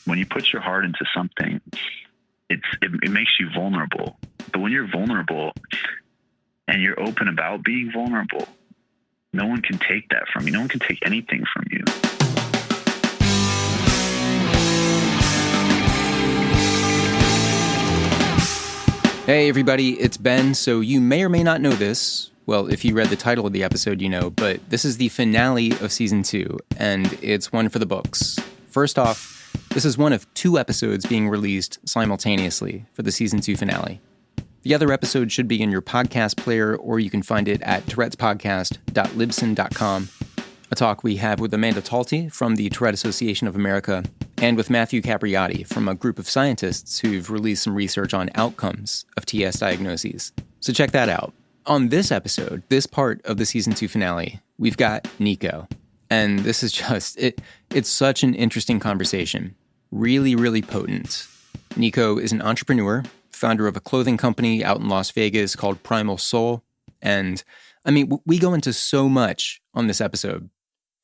when you put your heart into something, it makes you vulnerable. But when you're vulnerable and you're open about being vulnerable, no one can take that from you. No one can take anything from you. Hey everybody, it's Ben. So you may or may not know this. Well, if you read the title of the episode, you know, but this is the finale of season 2, and it's one for the books. First off, this is one of 2 episodes being released simultaneously for the season 2 finale. The other episode should be in your podcast player, or you can find it at tourettespodcast.libsyn.com. A talk we have with Amanda Talty from the Tourette Association of America, and with Matthew Capriati from a group of scientists who've released some research on outcomes of TS diagnoses. So check that out. On this episode, this part of the season 2 finale, we've got Niko. And this is just, it's such an interesting conversation. Really, really potent. Niko is an entrepreneur, founder of a clothing company out in Las Vegas called PRML Soul. And I mean, we go into so much on this episode.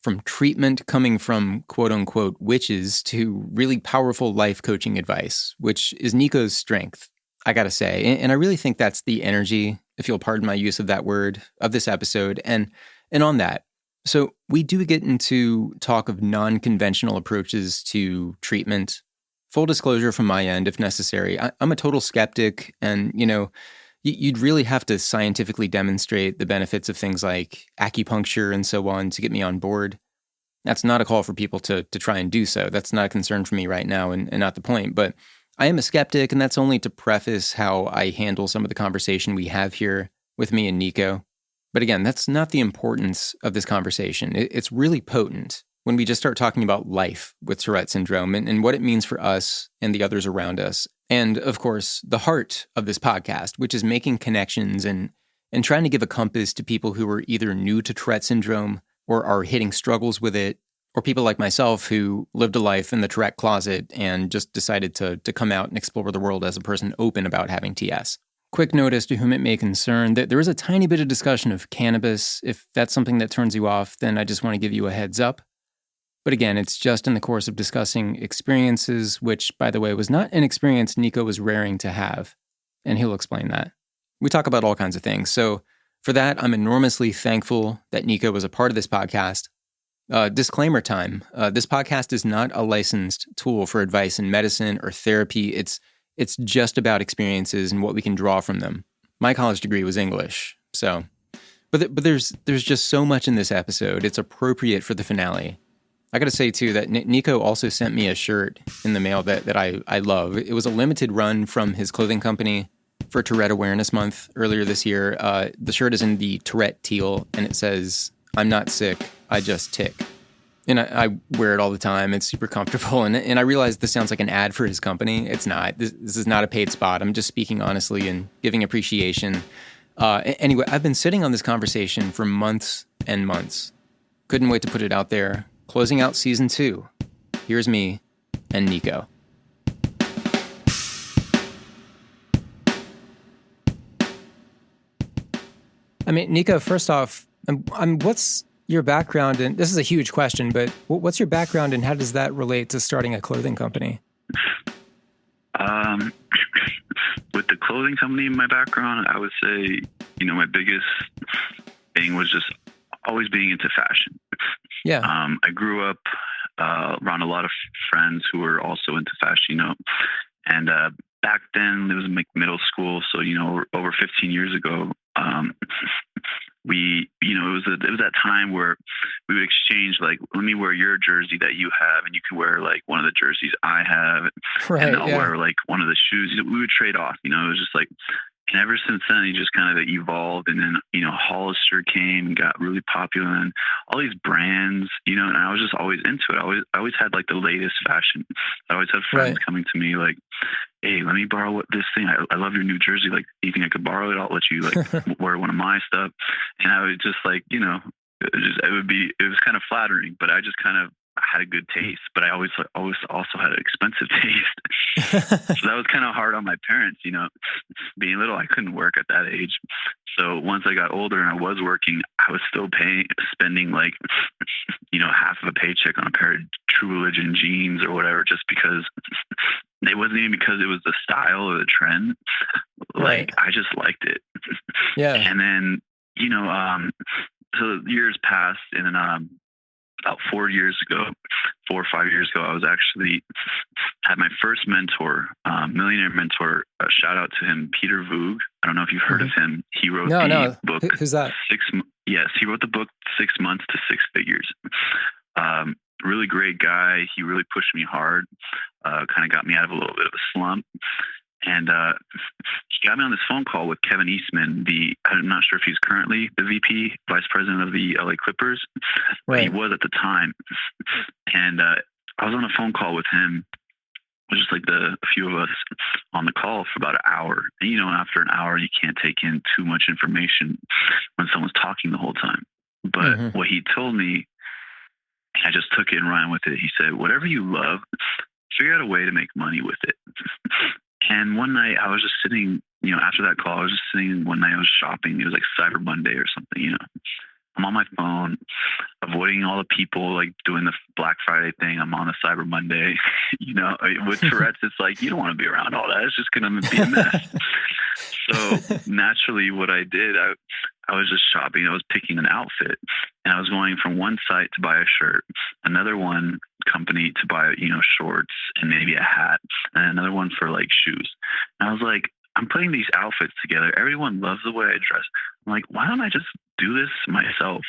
From treatment coming from quote-unquote witches to really powerful life coaching advice, which is Niko's strength, I gotta say. And I really think that's the energy, if you'll pardon my use of that word, of this episode. And on that, so we do get into talk of non-conventional approaches to treatment. Full disclosure from my end, if necessary, I'm a total skeptic, and, you know, you'd really have to scientifically demonstrate the benefits of things like acupuncture and so on to get me on board. That's not a call for people to try and do so. That's not a concern for me right now and not the point. But I am a skeptic, and that's only to preface how I handle some of the conversation we have here with me and Niko. But again, that's not the importance of this conversation. It's really potent when we just start talking about life with Tourette syndrome and what it means for us and the others around us. And, of course, the heart of this podcast, which is making connections and trying to give a compass to people who are either new to Tourette syndrome or are hitting struggles with it, or people like myself who lived a life in the Tourette closet and just decided to come out and explore the world as a person open about having TS. Quick notice to whom it may concern that there is a tiny bit of discussion of cannabis. If that's something that turns you off, then I just want to give you a heads up. But again, it's just in the course of discussing experiences, which, by the way, was not an experience Niko was raring to have. And he'll explain that. We talk about all kinds of things. So for that, I'm enormously thankful that Niko was a part of this podcast. Disclaimer time. This podcast is not a licensed tool for advice in medicine or therapy. It's just about experiences and what we can draw from them. My college degree was English. So, but there's just so much in this episode. It's appropriate for the finale. I got to say, too, that Niko also sent me a shirt in the mail that I love. It was a limited run from his clothing company for Tourette Awareness Month earlier this year. The shirt is in the Tourette teal, and it says, "I'm not sick, I just tick." And I wear it all the time. It's super comfortable. And I realize this sounds like an ad for his company. It's not. This is not a paid spot. I'm just speaking honestly and giving appreciation. Anyway, I've been sitting on this conversation for months and months. Couldn't wait to put it out there. Closing out season 2, here's me and Niko. I mean, Niko, first off, what's your background? And this is a huge question, but what's your background and how does that relate to starting a clothing company? With the clothing company in my background, I would say, you know, my biggest thing was just always being into fashion. Yeah. I grew up around a lot of friends who were also into fashion, you know, and back then it was like middle school, so, you know, over 15 years ago, we, you know, it was that time where we would exchange, like, let me wear your jersey that you have, and you can wear like one of the jerseys I have, right, and I'll wear like one of the shoes. We would trade off, you know. It was just like, and ever since then, he just kind of evolved. And then, you know, Hollister came and got really popular, and all these brands, you know, and I was just always into it. I always had like the latest fashion. I always had friends coming to me like, "Hey, let me borrow this thing. I love your new jersey. Like, do you think I could borrow it? I'll let you like wear one of my stuff." And I would just like, you know, it was kind of flattering, but I had a good taste, but I always also had an expensive taste. So that was kind of hard on my parents, you know, being little. I couldn't work at that age. So once I got older and I was working, I was still spending like, you know, half of a paycheck on a pair of True Religion jeans or whatever, just because it wasn't even because it was the style or the trend. Like, I just liked it. Yeah. And then, you know, so years passed, and then about 4 or 5 years ago, I was actually had my first mentor, millionaire mentor. Shout out to him, Peter Voog. I don't know if you've heard of him. He wrote the book. Who's that? Yes, he wrote the book 6 Months to Six Figures. Really great guy. He really pushed me hard. Kind of got me out of a little bit of a slump. And he got me on this phone call with Kevin Eastman. I'm not sure if he's currently the VP, vice president of the LA Clippers, but he was at the time. And I was on a phone call with him. It was just like a few of us on the call for about an hour. And, you know, after an hour, you can't take in too much information when someone's talking the whole time. But what he told me, I just took it and ran with it. He said, whatever you love, figure out a way to make money with it. And one night I was just sitting, you know, after that call, I was just sitting one night, I was shopping. It was like Cyber Monday or something, you know. I'm on my phone, avoiding all the people, like doing the Black Friday thing. I'm on a Cyber Monday, you know. With Tourette's, it's like, you don't want to be around all that. It's just going to be a mess. So naturally what I did, I was just shopping. I was picking an outfit, and I was going from one site to buy a shirt, another one company to buy, you know, shorts and maybe a hat, and another one for like shoes. And I was like, I'm putting these outfits together. Everyone loves the way I dress. I'm like, why don't I just do this myself?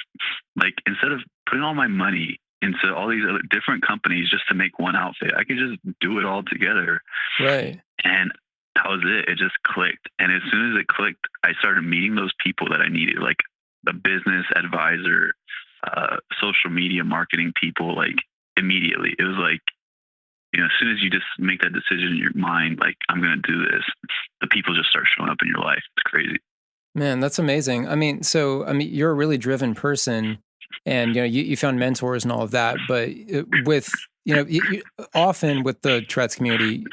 Like, instead of putting all my money into all these other different companies just to make one outfit, I could just do it all together. Right. And that was it. It just clicked. And as soon as it clicked, I started meeting those people that I needed, like a business advisor, social media marketing people, like immediately. It was like, you know, as soon as you just make that decision in your mind, like, I'm going to do this, the people just start showing up in your life. It's crazy. Man, that's amazing. I mean, you're a really driven person, and, you know, you found mentors and all of that, but with, you know, often with the Tourette's community,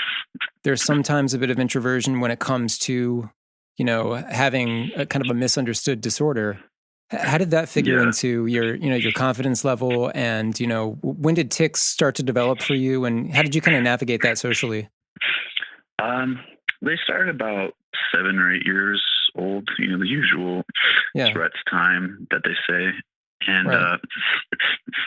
there's sometimes a bit of introversion when it comes to, you know, having a kind of a misunderstood disorder. How did that figure into your, you know, your confidence level? And, you know, when did tics start to develop for you, and how did you kind of navigate that socially? They started about 7 or 8 years old, you know, the usual Tourette's time that they say. And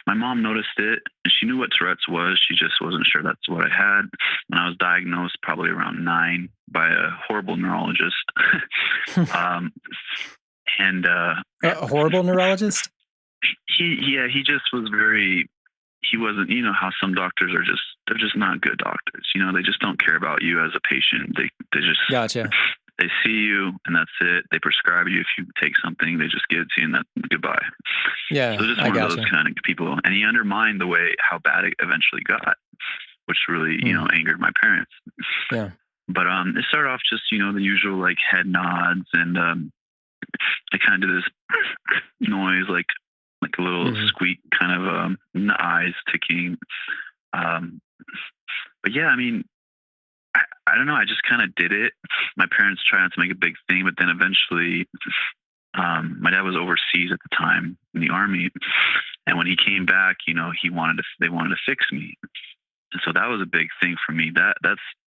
my mom noticed it, and she knew what Tourette's was. She just wasn't sure that's what I had. And I was diagnosed probably around 9 by a horrible neurologist. A horrible neurologist? He just was he wasn't, you know, how some doctors are they're just not good doctors. You know, they just don't care about you as a patient. They just, gotcha. They see you and that's it. They prescribe you. If you take something, they just give it to you and that's goodbye. Yeah. So just one of those kind of people. And he undermined how bad it eventually got, which really, you know, angered my parents. Yeah. But it started off just, you know, the usual like head nods, and I kind of did this noise, like a little squeak, kind of the eyes ticking. But yeah, I mean, I don't know. I just kind of did it. My parents tried not to make a big thing, but then eventually, my dad was overseas at the time in the Army, and when he came back, you know, they wanted to fix me, and so that was a big thing for me.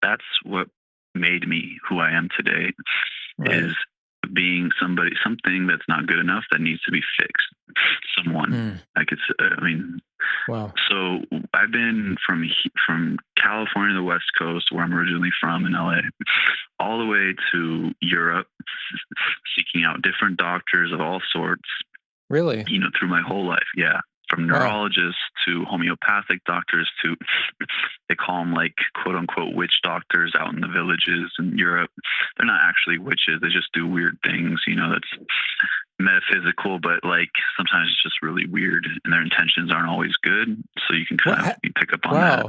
That's what made me who I am today, is being something that's not good enough that needs to be fixed. Someone I could say, I mean, wow. So I've been from California to the West Coast, where I'm originally from in LA, all the way to Europe, seeking out different doctors of all sorts. Really? You know, through my whole life. Yeah. From neurologists to homeopathic doctors to, they call them like quote unquote witch doctors out in the villages in Europe. They're not actually witches. They just do weird things, you know, that's metaphysical, but like sometimes it's just really weird and their intentions aren't always good. So you can kind of pick up on that.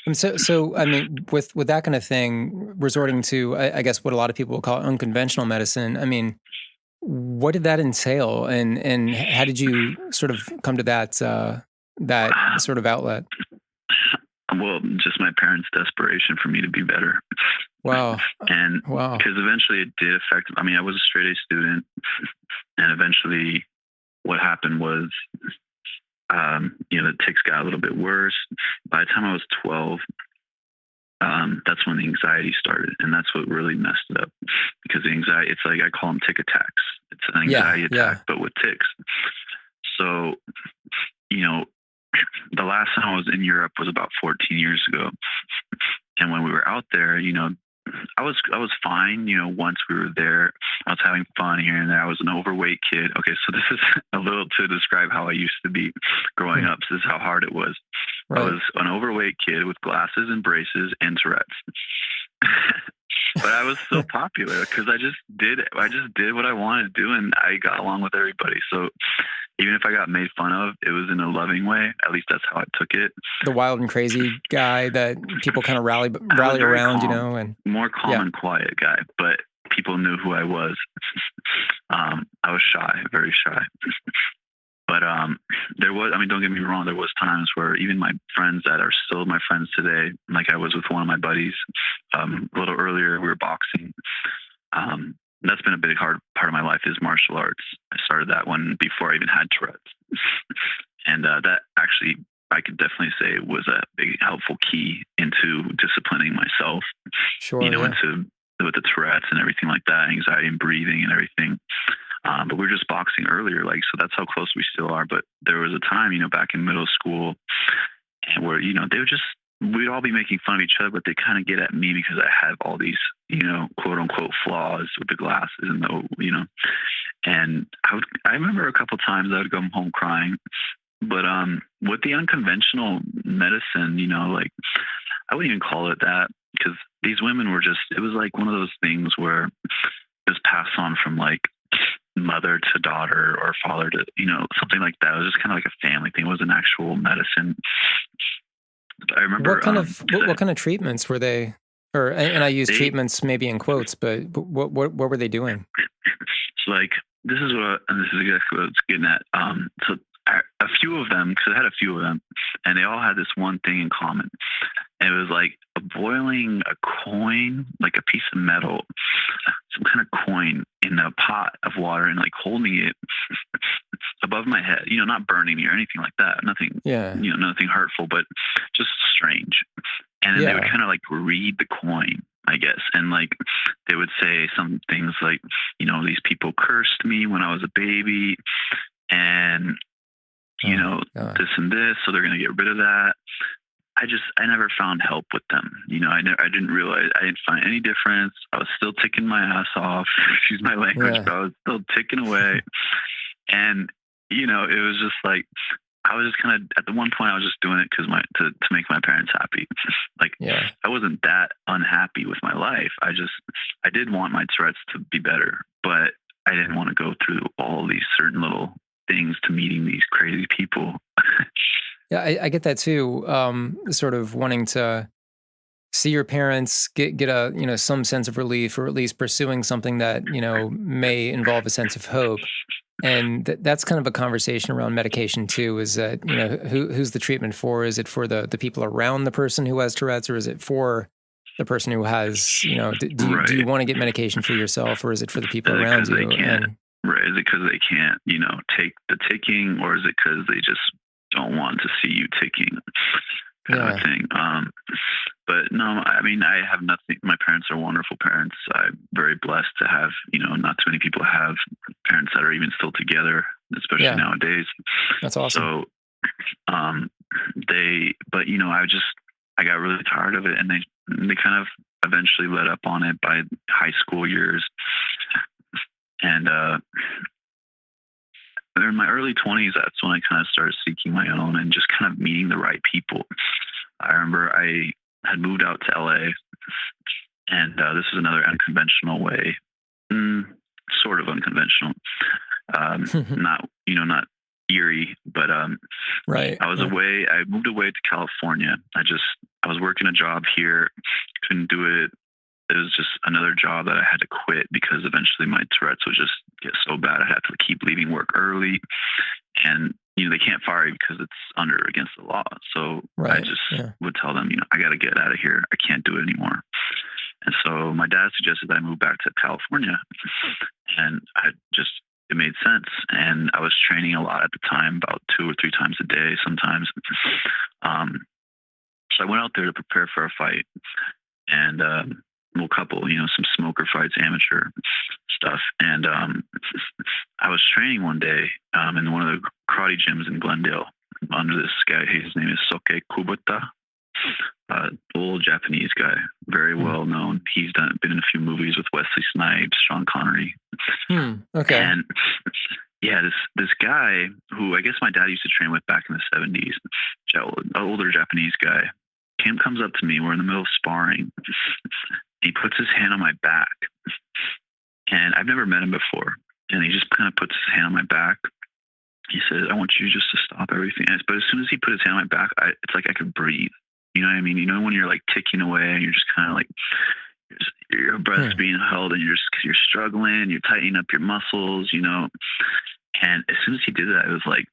And so, I mean, with that kind of thing, resorting to, I guess what a lot of people will call unconventional medicine, I mean, what did that entail, and how did you sort of come to that that sort of outlet? Well, just my parents' desperation for me to be better. Wow. And because eventually it did affect, I mean, I was a straight A student, and eventually what happened was, the tics got a little bit worse. By the time I was 12, that's when the anxiety started, and that's what really messed it up. Because the anxiety, it's like I call them tic attacks. It's an anxiety attack, but with tics. So, the last time I was in Europe was about 14 years ago, and when we were out there, I was fine. Once we were there, I was having fun here and there. I was an overweight kid. Okay, so this is a little to describe how I used to be growing up. This is how hard it was. Right. I was an overweight kid with glasses and braces and Tourette's. But I was so popular because I just did what I wanted to do, and I got along with everybody. So even if I got made fun of, it was in a loving way. At least that's how I took it. The wild and crazy guy that people kind of rally around, calm, and more calm and quiet guy. But people knew who I was. I was shy, very shy. But there was, don't get me wrong, there was times where even my friends that are still my friends today, like I was with one of my buddies a little earlier, we were boxing. That's been a big hard part of my life is martial arts. I started that one before I even had Tourette's. And that actually, I could definitely say was a big helpful key into disciplining myself. Sure. Into with the Tourette's and everything like that, anxiety and breathing and everything. But we were just boxing earlier, so that's how close we still are. But there was a time, back in middle school, and where, they would just, we'd all be making fun of each other, but they kind of get at me because I have all these, quote unquote flaws with the glasses and and I remember a couple times I would come home crying. But with the unconventional medicine, I wouldn't even call it that, because these women were just, it was like one of those things where it was passed on from mother to daughter or father to, something like that. It was just kind of like a family thing. It was an actual medicine. I remember what kind of treatments were they, and I use treatments maybe in quotes, but what were they doing? So this is exactly what I was getting at. So a few of them, because I had a few of them, and they all had this one thing in common. And it was like boiling a coin, like a piece of metal, some kind of coin in a pot of water, and holding it above my head, not burning me or anything like that. Nothing, nothing hurtful, but just strange. And then they would kind of read the coin, I guess. And they would say some things like, these people cursed me when I was a baby, and this and this, so they're going to get rid of that. I never found help with them. I didn't realize, I didn't find any difference. I was still ticking my ass off, excuse my language, but I was still ticking away. And, it was just I was just kind of, at the one point I was just doing it because to make my parents happy. I wasn't that unhappy with my life. I did want my Tourette's to be better, but I didn't want to go through all these certain little things to meeting these crazy people. Yeah, I get that too. Sort of wanting to see your parents get a some sense of relief, or at least pursuing something that may involve a sense of hope. And that's kind of a conversation around medication too. Is that who's the treatment for? Is it for the people around the person who has Tourette's, or is it for the person who has do you want to get medication for yourself, or is it for the people around you? Right? Is it because they can't take the ticking, or is it because they just don't want to see you ticking, kind of thing? But no, I have nothing. My parents are wonderful parents. I'm very blessed to have, not too many people have parents that are even still together, especially nowadays. That's awesome. So, I got really tired of it, and they kind of eventually let up on it by high school years. And in my early 20s, that's when I kind of started seeking my own and just kind of meeting the right people. I remember I had moved out to LA, and this was another unconventional way, sort of unconventional, not eerie, but right. I moved away to California. I was working a job here, couldn't do it. It was just another job that I had to quit because eventually my Tourette's would just get so bad I had to keep leaving work early. And they can't fire you because it's against the law. So I Right. just Yeah. would tell them, I got to get out of here. I can't do it anymore. And so my dad suggested that I move back to California, and it made sense. And I was training a lot at the time, about 2 or 3 times a day sometimes. So I went out there to prepare for a fight, and a couple, some smoker fights, amateur stuff. And I was training one day in one of the karate gyms in Glendale under this guy. His name is Soke Kubota. Old Japanese guy, very well known. He's been in a few movies with Wesley Snipes, Sean Connery. Okay. And yeah, this guy who I guess my dad used to train with back in the 70s, an older Japanese guy, comes up to me. We're in the middle of sparring. He puts his hand on my back, and I've never met him before. And he just kind of puts his hand on my back. He said, "I want you just to stop everything." But as soon as he put his hand on my back, it's like I could breathe. You know what I mean? You know when you're like ticking away and you're just kind of like, your breath's being held and you're struggling, you're tightening up your muscles, And as soon as he did that, it was like,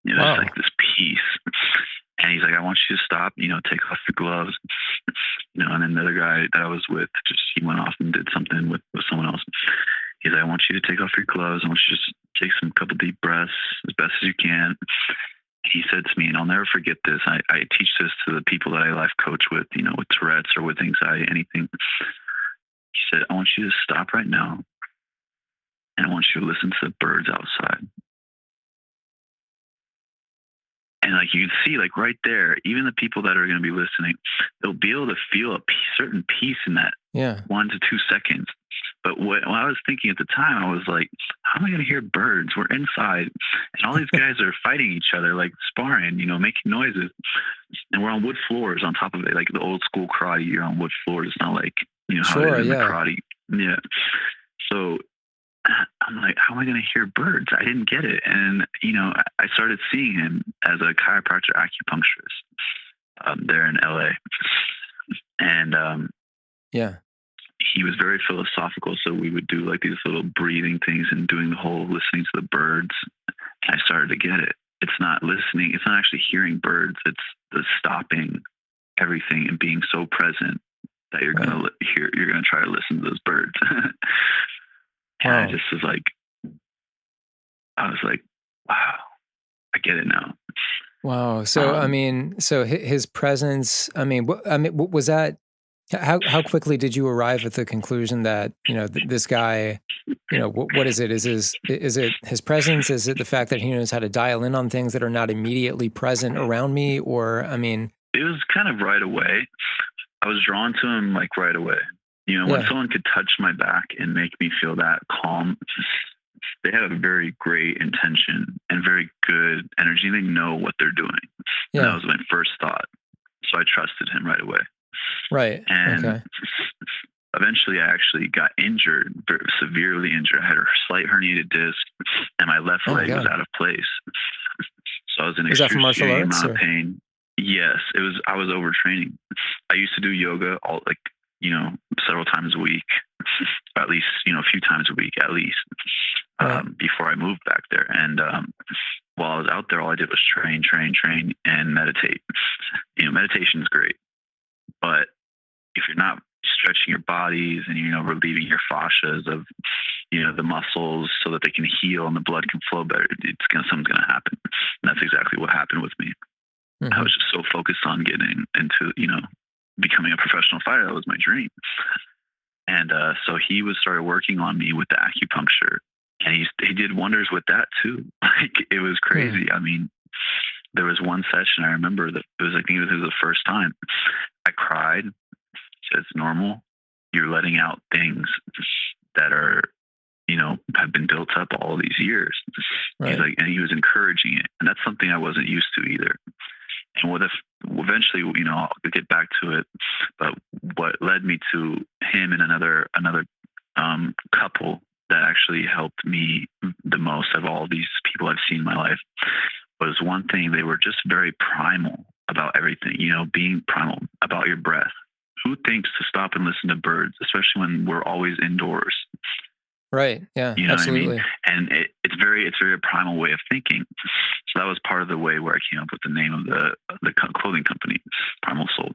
it's like this peace. And he's like, "I want you to stop, take off your gloves." And then the other guy that I was with, he went off and did something with someone else. He's like, "I want you to take off your gloves. I want you to just take couple deep breaths as best as you can." He said to me, and I'll never forget this. I teach this to the people that I life coach with, with Tourette's or with anxiety, anything. He said, "I want you to stop right now, and I want you to listen to the birds outside." And like you can see, like right there, even the people that are going to be listening, they'll be able to feel a certain peace in that 1 to 2 seconds. But when I was thinking at the time, I was like, how am I going to hear birds? We're inside, and all these guys are fighting each other, like sparring, making noises. And we're on wood floors on top of it, like the old school karate, you're on wood floors. It's not like, how it is in the karate. Yeah. So I'm like, how am I going to hear birds? I didn't get it. And, I started seeing him as a chiropractor acupuncturist there in LA. And he was very philosophical. So we would do like these little breathing things and doing the whole listening to the birds. And I started to get it. It's not listening. It's not actually hearing birds. It's the stopping everything and being so present that you're going to hear, you're going to try to listen to those birds. And I just was like, wow, I get it now. Wow. So, so his presence, was that, how quickly did you arrive at the conclusion that, this guy, what is it? Is it his presence? Is it the fact that he knows how to dial in on things that are not immediately present around me? Or, it was kind of right away. I was drawn to him like right away. When someone could touch my back and make me feel that calm, they have a very great intention and very good energy. They know what they're doing. Yeah. And that was my first thought. So I trusted him right away. Right. And eventually I actually got injured, very severely injured. I had a slight herniated disc and my left leg was out of place. So I was in extreme amount of pain. Yes, I was overtraining. I used to do yoga several times a week, at least, a few times a week, at least, before I moved back there. And while I was out there, all I did was train, and meditate. Meditation is great, but if you're not stretching your bodies and, relieving your fascias of, the muscles so that they can heal and the blood can flow better, something's going to happen. And that's exactly what happened with me. I was just so focused on getting into, becoming a professional fighter. That was my dream. And so he started working on me with the acupuncture, and he did wonders with that too. Like, it was crazy. I mean, there was one session I remember that it was the first time I cried. Said, "It's normal. You're letting out things that are, have been built up all these years." Right. He's like, and he was encouraging it, and that's something I wasn't used to either. And eventually, I'll get back to it. But what led me to him and another couple that actually helped me the most of all these people I've seen in my life was one thing. They were just very primal about everything, being primal about your breath. Who thinks to stop and listen to birds, especially when we're always indoors? Right. Yeah, You know what I mean? absolutely. And it's very a primal way of thinking. So that was part of the way where I came up with the name of the clothing company, Primal Soul.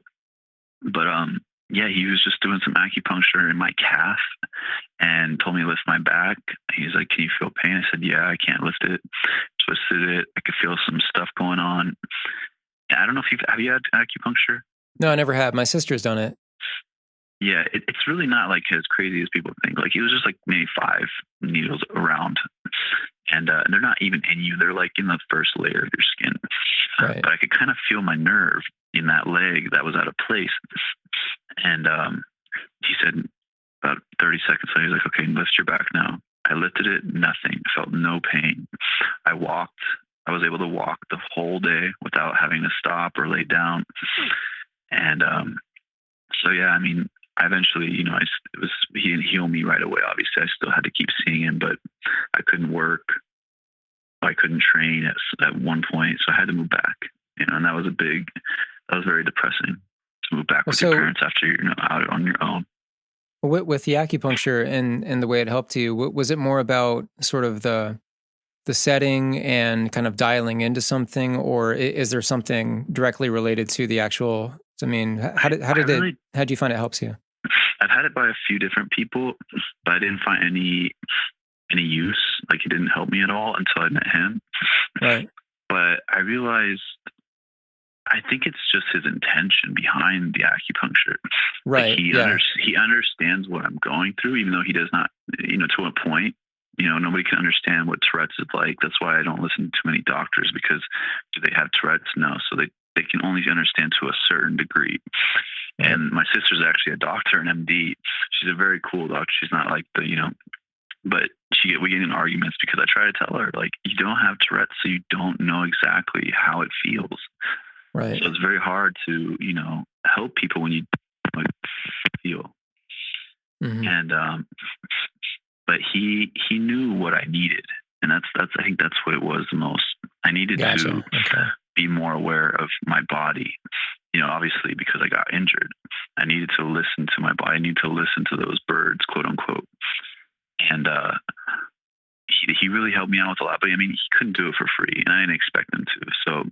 But yeah, he was just doing some acupuncture in my calf and told me to lift my back. He's like, "Can you feel pain?" I said, "Yeah, I can't lift it." Twisted it. I could feel some stuff going on. I don't know if have you had acupuncture? No, I never have. My sister's done it. Yeah, it's really not like as crazy as people think. Like it was just like maybe 5 needles around, and they're not even in you. They're like in the first layer of your skin. Right. But I could kind of feel my nerve in that leg that was out of place. And he said about 30 seconds later, he's like, "Okay, lift your back now." I lifted it, nothing. I felt no pain. I walked. I was able to walk the whole day without having to stop or lay down. And so yeah, I mean, I eventually, he didn't heal me right away. Obviously, I still had to keep seeing him, but I couldn't work. I couldn't train at one point, so I had to move back. And that was very depressing to move back with your parents after you're out on your own. With the acupuncture and the way it helped you, was it more about sort of the setting and kind of dialing into something, or is there something directly related to the actual? I mean, how'd you find it helps you? I've had it by a few different people, but I didn't find any use. Like it didn't help me at all until I met him. Right. But I realized, I think it's just his intention behind the acupuncture. Right. Like he understands what I'm going through, even though he does not, to a point. Nobody can understand what Tourette's is like. That's why I don't listen to many doctors, because do they have Tourette's? No. So they can only understand to a certain degree. Right. And my sister's actually a doctor, an MD. She's a very cool doctor. She's not like but we get in arguments because I try to tell her, like, you don't have Tourette's, so you don't know exactly how it feels. Right. So it's very hard to, help people when you feel. Mm-hmm. And but he knew what I needed, and that's I think that's what it was the most. I needed to be more aware of my body. Obviously, because I got injured, I needed to listen to my body. I needed to listen to those birds, quote unquote. And he really helped me out with a lot. But I mean, he couldn't do it for free, and I didn't expect him to. So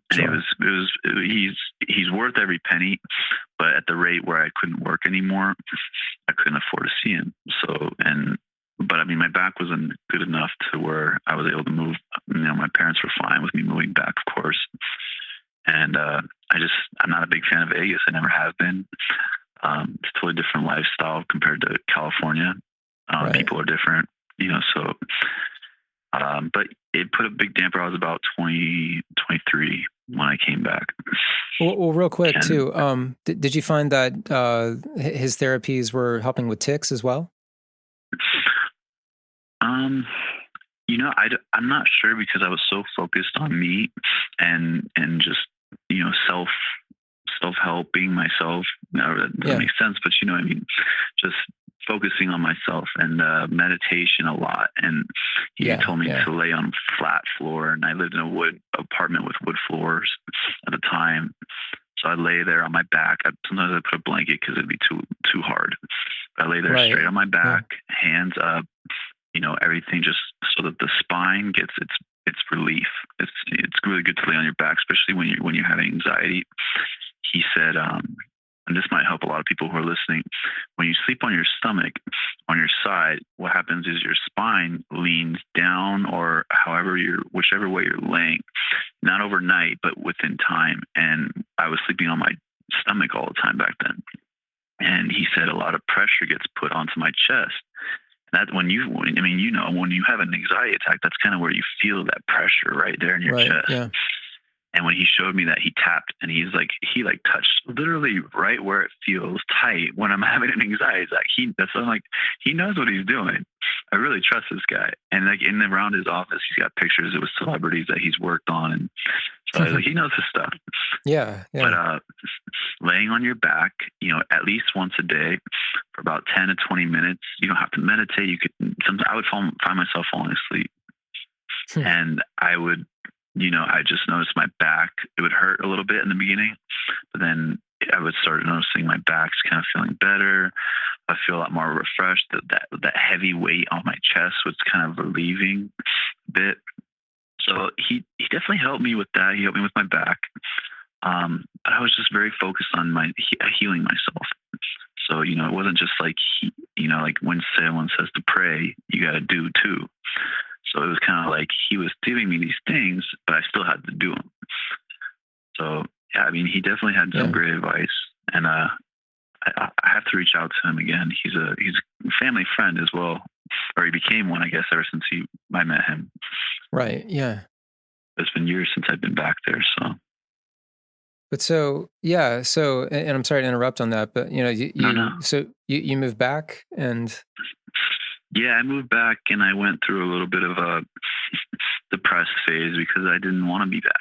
he's worth every penny. But at the rate where I couldn't work anymore, I couldn't afford to see him. But I mean, my back wasn't good enough to where I was able to move. My parents were fine with me moving back, of course. And I'm not a big fan of Vegas. I never have been. It's a totally different lifestyle compared to California. Right. People are different, so, but it put a big damper. I was about 23 when I came back. Well, real quick too. Did you find that his therapies were helping with tics as well? I'm not sure, because I was so focused on me and just, self-helping myself. That doesn't make sense, but you know what I mean? Just focusing on myself and meditation a lot. And he told me to lay on flat floor, and I lived in a wood apartment with wood floors at the time. So I'd lay there on my back. Sometimes I'd put a blanket because it'd be too hard. But I lay there straight on my back, hands up, everything just so that the spine gets its relief. It's really good to lay on your back, especially when you have anxiety. He said, and this might help a lot of people who are listening, when you sleep on your stomach, on your side, what happens is your spine leans down, or whichever way you're laying, not overnight, but within time. And I was sleeping on my stomach all the time back then. And he said a lot of pressure gets put onto my chest. That when you have an anxiety attack, that's kind of where you feel that pressure right there in your chest. Yeah. And when he showed me that, he tapped, and he touched literally right where it feels tight when I'm having an anxiety attack. He knows what he's doing. I really trust this guy. And like around his office, he's got pictures with celebrities that he's worked on, and so he knows his stuff. Yeah. But laying on your back, at least once a day for about 10 to 20 minutes. You don't have to meditate. You could. Sometimes I would find myself falling asleep, and I would. I just noticed my back, it would hurt a little bit in the beginning, but then I would start noticing my back's kind of feeling better. I feel a lot more refreshed. That heavy weight on my chest was kind of relieving a bit. So he definitely helped me with that. He helped me with my back. But I was just very focused on healing myself. So, it wasn't just like, like when someone says to pray, you got to do too. So it was kind of like he was giving me these things, but I still had to do them. So, yeah, I mean, he definitely had some great advice. And I have to reach out to him again. He's a family friend as well, or he became one, I guess, ever since I met him. Right. Yeah. It's been years since I've been back there. So. But and I'm sorry to interrupt on that, but you moved back and. Yeah, I moved back and I went through a little bit of a depressed phase because I didn't want to be back.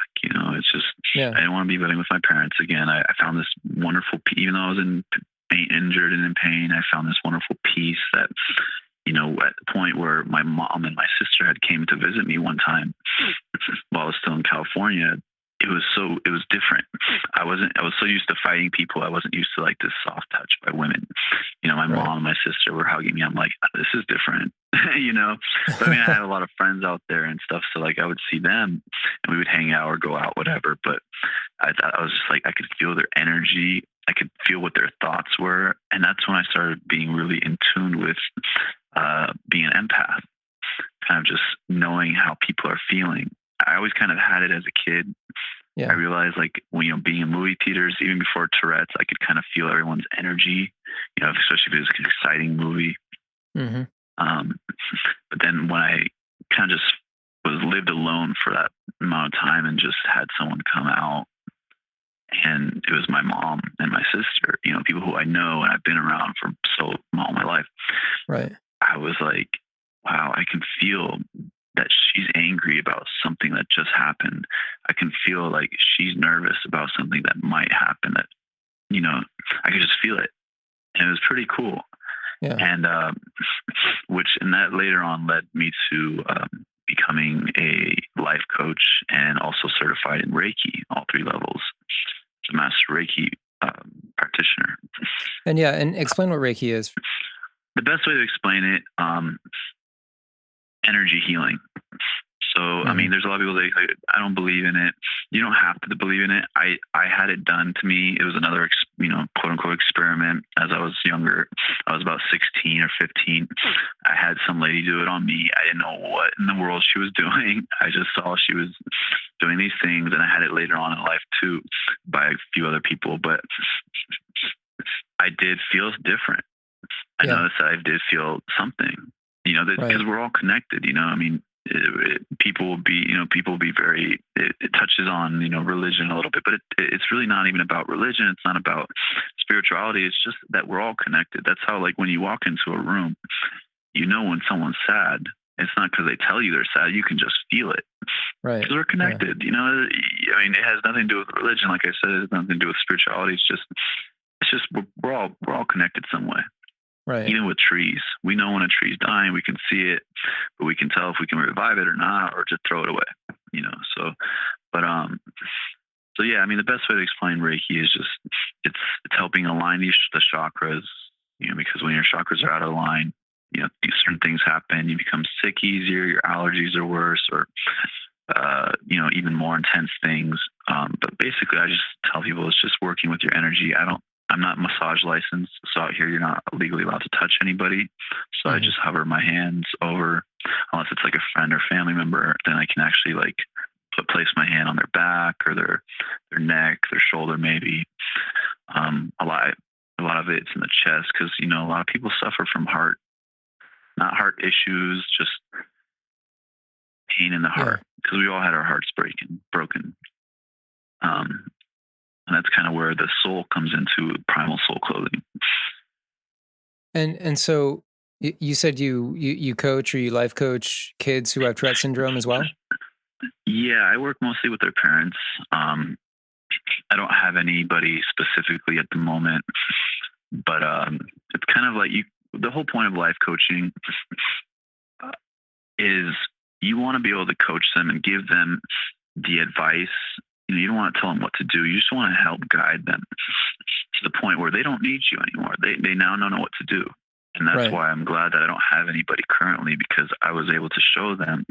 It's just, I didn't want to be living with my parents again. I found this wonderful, even though I was injured and in pain, I found this wonderful peace that, at the point where my mom and my sister had came to visit me one time while I was still in California, it was different. I was so used to fighting people. I wasn't used to like this soft touch by women. My mom and my sister were hugging me. I'm like, this is different, But I mean, I had a lot of friends out there and stuff. So like I would see them and we would hang out or go out, whatever. But I was just like, I could feel their energy. I could feel what their thoughts were. And that's when I started being really in tune with being an empath, kind of just knowing how people are feeling. I always kind of had it as a kid. Yeah. I realized like when, being in movie theaters, even before Tourette's, I could kind of feel everyone's energy, especially if it was an exciting movie. Mm-hmm. But then when I kind of just lived alone for that amount of time and just had someone come out, and it was my mom and my sister, people who I know and I've been around for all my life. Right. I was like, wow, I can feel that she's angry about something that just happened. I can feel like she's nervous about something that might happen that, I could just feel it. And it was pretty cool. Yeah. And, that later on led me to, becoming a life coach and also certified in Reiki, all 3 levels. It's a master Reiki, practitioner. And explain what Reiki is. The best way to explain it, energy healing. So, I mean, there's a lot of people that like, I don't believe in it. You don't have to believe in it. I had it done to me. It was another, quote unquote experiment as I was younger. I was about 16 or 15. I had some lady do it on me. I didn't know what in the world she was doing. I just saw she was doing these things, and I had it later on in life too by a few other people. But I did feel different. I noticed that I did feel something, because we're all connected, I mean, people will be very, it touches on, religion a little bit, but it's really not even about religion. It's not about spirituality. It's just that we're all connected. That's how, like, when you walk into a room, when someone's sad, it's not because they tell you they're sad. You can just feel it. Right. Because we're connected, I mean, it has nothing to do with religion. Like I said, it has nothing to do with spirituality. It's just, we're all connected some way. Right. Even with trees, we know when a tree's dying, we can see it, but we can tell if we can revive it or not, or just throw it away, so yeah, I mean, the best way to explain Reiki is just, it's helping align the chakras, because when your chakras are out of line, certain things happen, you become sick easier, your allergies are worse, or, even more intense things. But basically I just tell people it's just working with your energy. I'm not massage licensed, so out here you're not legally allowed to touch anybody. So I just hover my hands over, unless it's like a friend or family member, then I can actually like place my hand on their back or their neck, their shoulder maybe. A lot of it's in the chest because, a lot of people suffer from not heart issues, just pain in the heart, because we all had our hearts broken. And that's kind of where the soul comes into PRML Soul Clothing. And so you said you coach or you life coach kids who have Tourette syndrome as well? Yeah, I work mostly with their parents. I don't have anybody specifically at the moment, but it's kind of like the whole point of life coaching is you want to be able to coach them and give them the advice you don't want to tell them what to do. You just want to help guide them to the point where they don't need you anymore. They now don't know what to do. And that's why I'm glad that I don't have anybody currently, because I was able to show them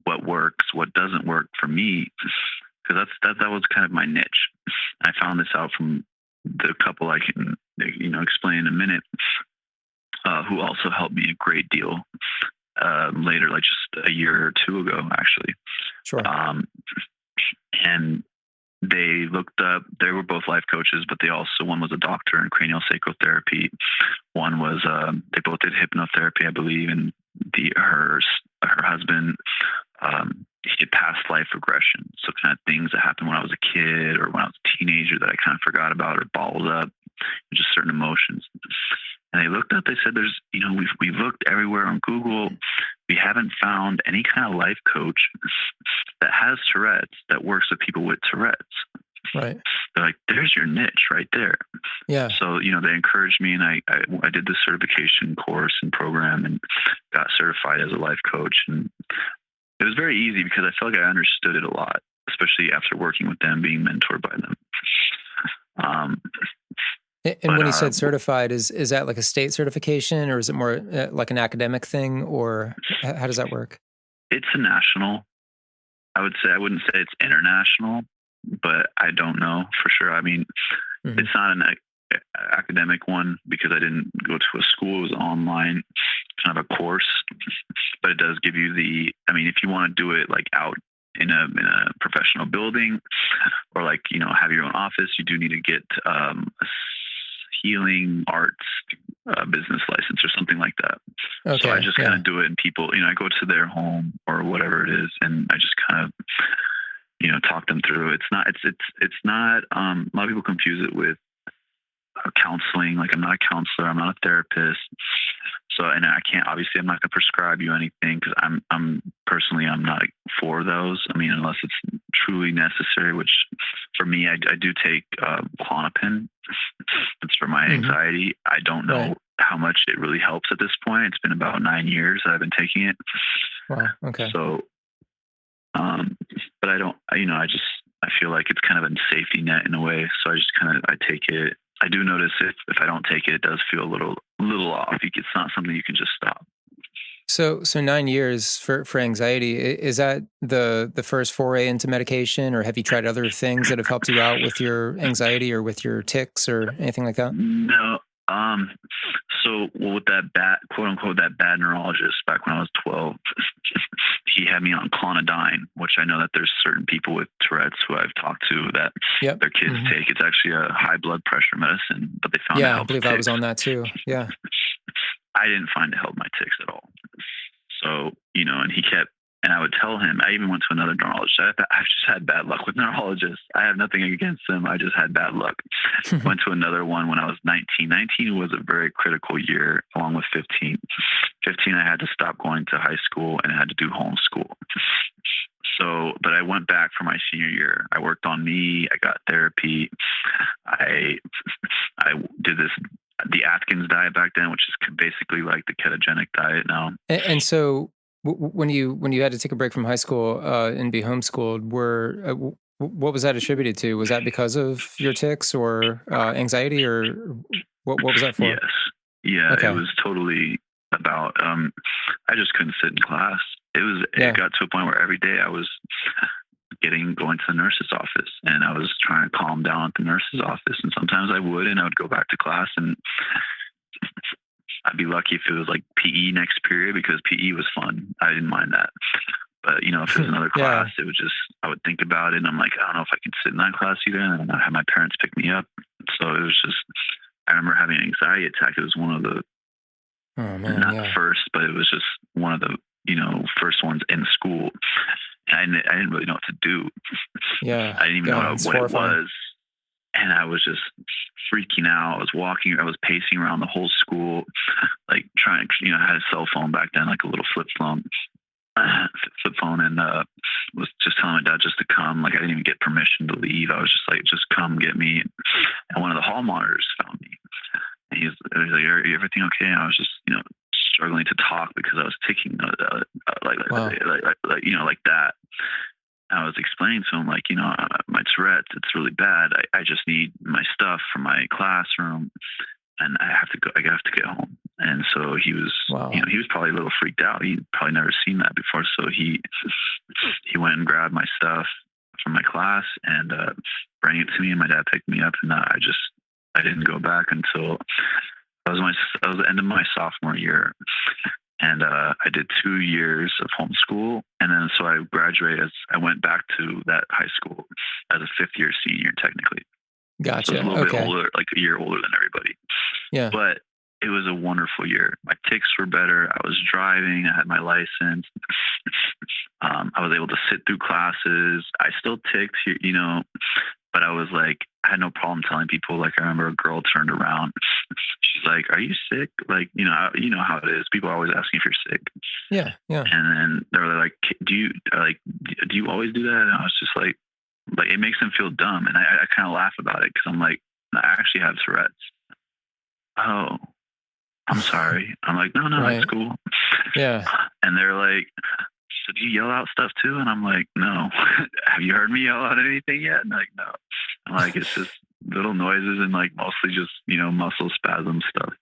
what works, what doesn't work for me, because that was kind of my niche. I found this out from the couple I can explain in a minute, who also helped me a great deal later, like just a year or two ago, actually. Sure. And they looked up, they were both life coaches, but one was a doctor in cranial sacral therapy. One was, they both did hypnotherapy, I believe, and her husband, he did past life regression. So kind of things that happened when I was a kid or when I was a teenager that I kind of forgot about or bottled up, just certain emotions. And they looked up, they said, we've looked everywhere on Google. We haven't found any kind of life coach that has Tourette's that works with people with Tourette's. Right. They're like, there's your niche right there. Yeah. So, they encouraged me, and I did this certification course and program and got certified as a life coach. And it was very easy because I felt like I understood it a lot, especially after working with them, being mentored by them. And when you said certified, is that like a state certification, or is it more like an academic thing, or how does that work? It's a national. I wouldn't say it's international, but I don't know for sure. I mean, It's not an academic one because I didn't go to a school. It was online, kind of a course, but it does give you if you want to do it like out in a professional building, or like, have your own office, you do need to get a healing arts business license or something like that. Okay, so I just kind of do it, and people, I go to their home or whatever it is, and I just kind of, talk them through. It's not, a lot of people confuse it with counseling. Like, I'm not a counselor, I'm not a therapist. So, and I'm not going to prescribe you anything, because I'm not for those. I mean, unless it's truly necessary, which for me, I do take Klonopin. It's for my anxiety. I don't know how much it really helps at this point. It's been about 9 years that I've been taking it. Wow. Okay. So, but I feel like it's kind of a safety net in a way. So I take it. I do notice if I don't take it, it does feel a little off. It's not something you can just stop. So 9 years for anxiety, is that the first foray into medication, or have you tried other things that have helped you out with your anxiety or with your tics or anything like that? No. So with that quote unquote, that bad neurologist back when I was 12, he had me on clonidine, which I know that there's certain people with Tourette's who I've talked to that their kids take. It's actually a high blood pressure medicine, but they found it helped. I believe I was on that too. Yeah. I didn't find it helped my tics at all. So, and he kept, and I would tell him, I even went to another neurologist. I've just had bad luck with neurologists. I have nothing against them. I just had bad luck. Went to another one when I was 19. 19 was a very critical year, along with 15. 15, I had to stop going to high school and I had to do homeschool. So, but I went back for my senior year. I worked on me. I got therapy. I did the Atkins diet back then, which is basically like the ketogenic diet now. And so when you had to take a break from high school and be homeschooled, what was that attributed to? Was that because of your tics or anxiety, or what was that for? Yes. Yeah, okay. It was totally about, I just couldn't sit in class. It got to a point where every day I was going to the nurse's office, and I was trying to calm down at the nurse's office. And sometimes I would go back to class, and I'd be lucky if it was like PE next period, because PE was fun. I didn't mind that. But, if it was another class, it was just, I would think about it, and I'm like, I don't know if I can sit in that class either. And I had my parents pick me up. So it was just, I remember having an anxiety attack. It was one of the, first, but it was just one of the, first ones in school. And I didn't really know what to do. Yeah. I didn't even know what it was. And I was just freaking out. I was pacing around the whole school, like trying, I had a cell phone back then, like a little flip phone, and was just telling my dad just to come. Like, I didn't even get permission to leave. I was just like, just come get me. And one of the hall monitors found me. And he was like, "Are everything okay?" And I was just, struggling to talk because I was taking like that. I was explaining to him, like, my Tourette's, it's really bad. I just need my stuff from my classroom, and I have to get home. And so he was, Wow. He was probably a little freaked out. He'd probably never seen that before. So he went and grabbed my stuff from my class and bring it to me. And my dad picked me up, and I didn't go back until that was the end of my sophomore year. And I did 2 years of homeschool. And then so I graduated. I went back to that high school as a 5th-year senior, technically. Gotcha. So I was a little bit older, like a year older than everybody. Yeah. But it was a wonderful year. My ticks were better. I was driving. I had my license. I was able to sit through classes. I still ticked, but I was like, I had no problem telling people. Like, I remember a girl turned around. She's like, "Are you sick?" Like, you know how it is. People are always asking if you're sick. Yeah. Yeah. And then they were like, do you always do that? And I was just like it makes them feel dumb. And I kind of laugh about it, because I'm like, I actually have Tourette's. Oh, I'm sorry. I'm like, no, Right. it's cool. Yeah. And they're like, so do you yell out stuff too? And I'm like, no. Have you heard me yell out anything yet? And like, no. I'm like, it's just little noises and like mostly just, muscle spasm stuff.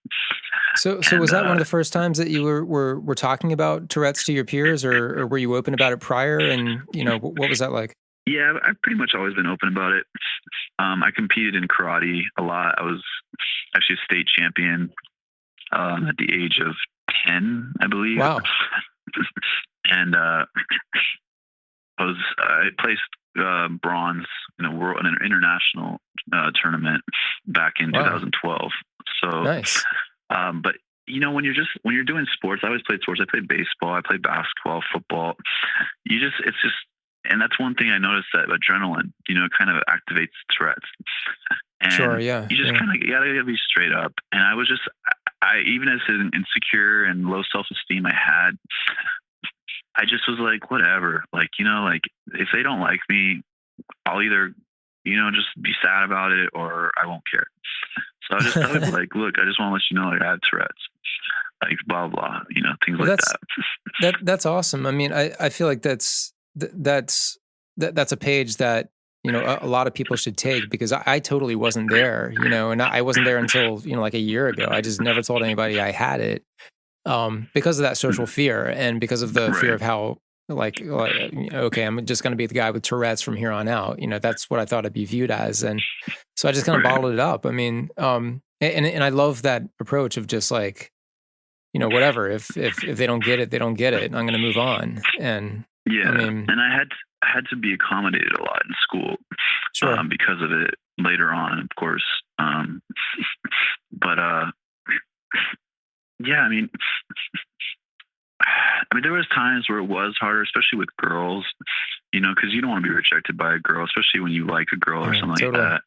So was that one of the first times that you were talking about Tourette's to your peers, or were you open about it prior? And, what was that like? Yeah, I've pretty much always been open about it. I competed in karate a lot. I was actually a state champion at the age of 10, I believe. Wow. And I placed bronze in an international tournament back in 2012. So nice. But when you're doing sports, I always played sports. I played baseball, I played basketball, football. And that's one thing I noticed, that adrenaline, kind of activates Tourette's. And sure, yeah. You just kind of gotta be straight up. And I was even as an insecure and low self-esteem I had, I just was like, whatever. Like, if they don't like me, I'll either, just be sad about it, or I won't care. So I just thought, like, look, I just want to let you know, like, I have Tourette's, like, blah, blah, things like that. That's awesome. I mean, I feel like that's a page that, a lot of people should take, because I totally wasn't there, and I wasn't there until, like a year ago. I just never told anybody I had it, because of that social fear, and because of the fear of how, like, okay, I'm just going to be the guy with Tourette's from here on out. That's what I thought I'd be viewed as. And so I just kind of bottled it up. I mean, and I love that approach of just like, whatever, if they don't get it, they don't get it. And I'm going to move on. And yeah, I mean, and I had to be accommodated a lot in school, sure. Because of it later on, of course. But yeah, I mean, there was times where it was harder, especially with girls, because you don't want to be rejected by a girl, especially when you like a girl or something totally. like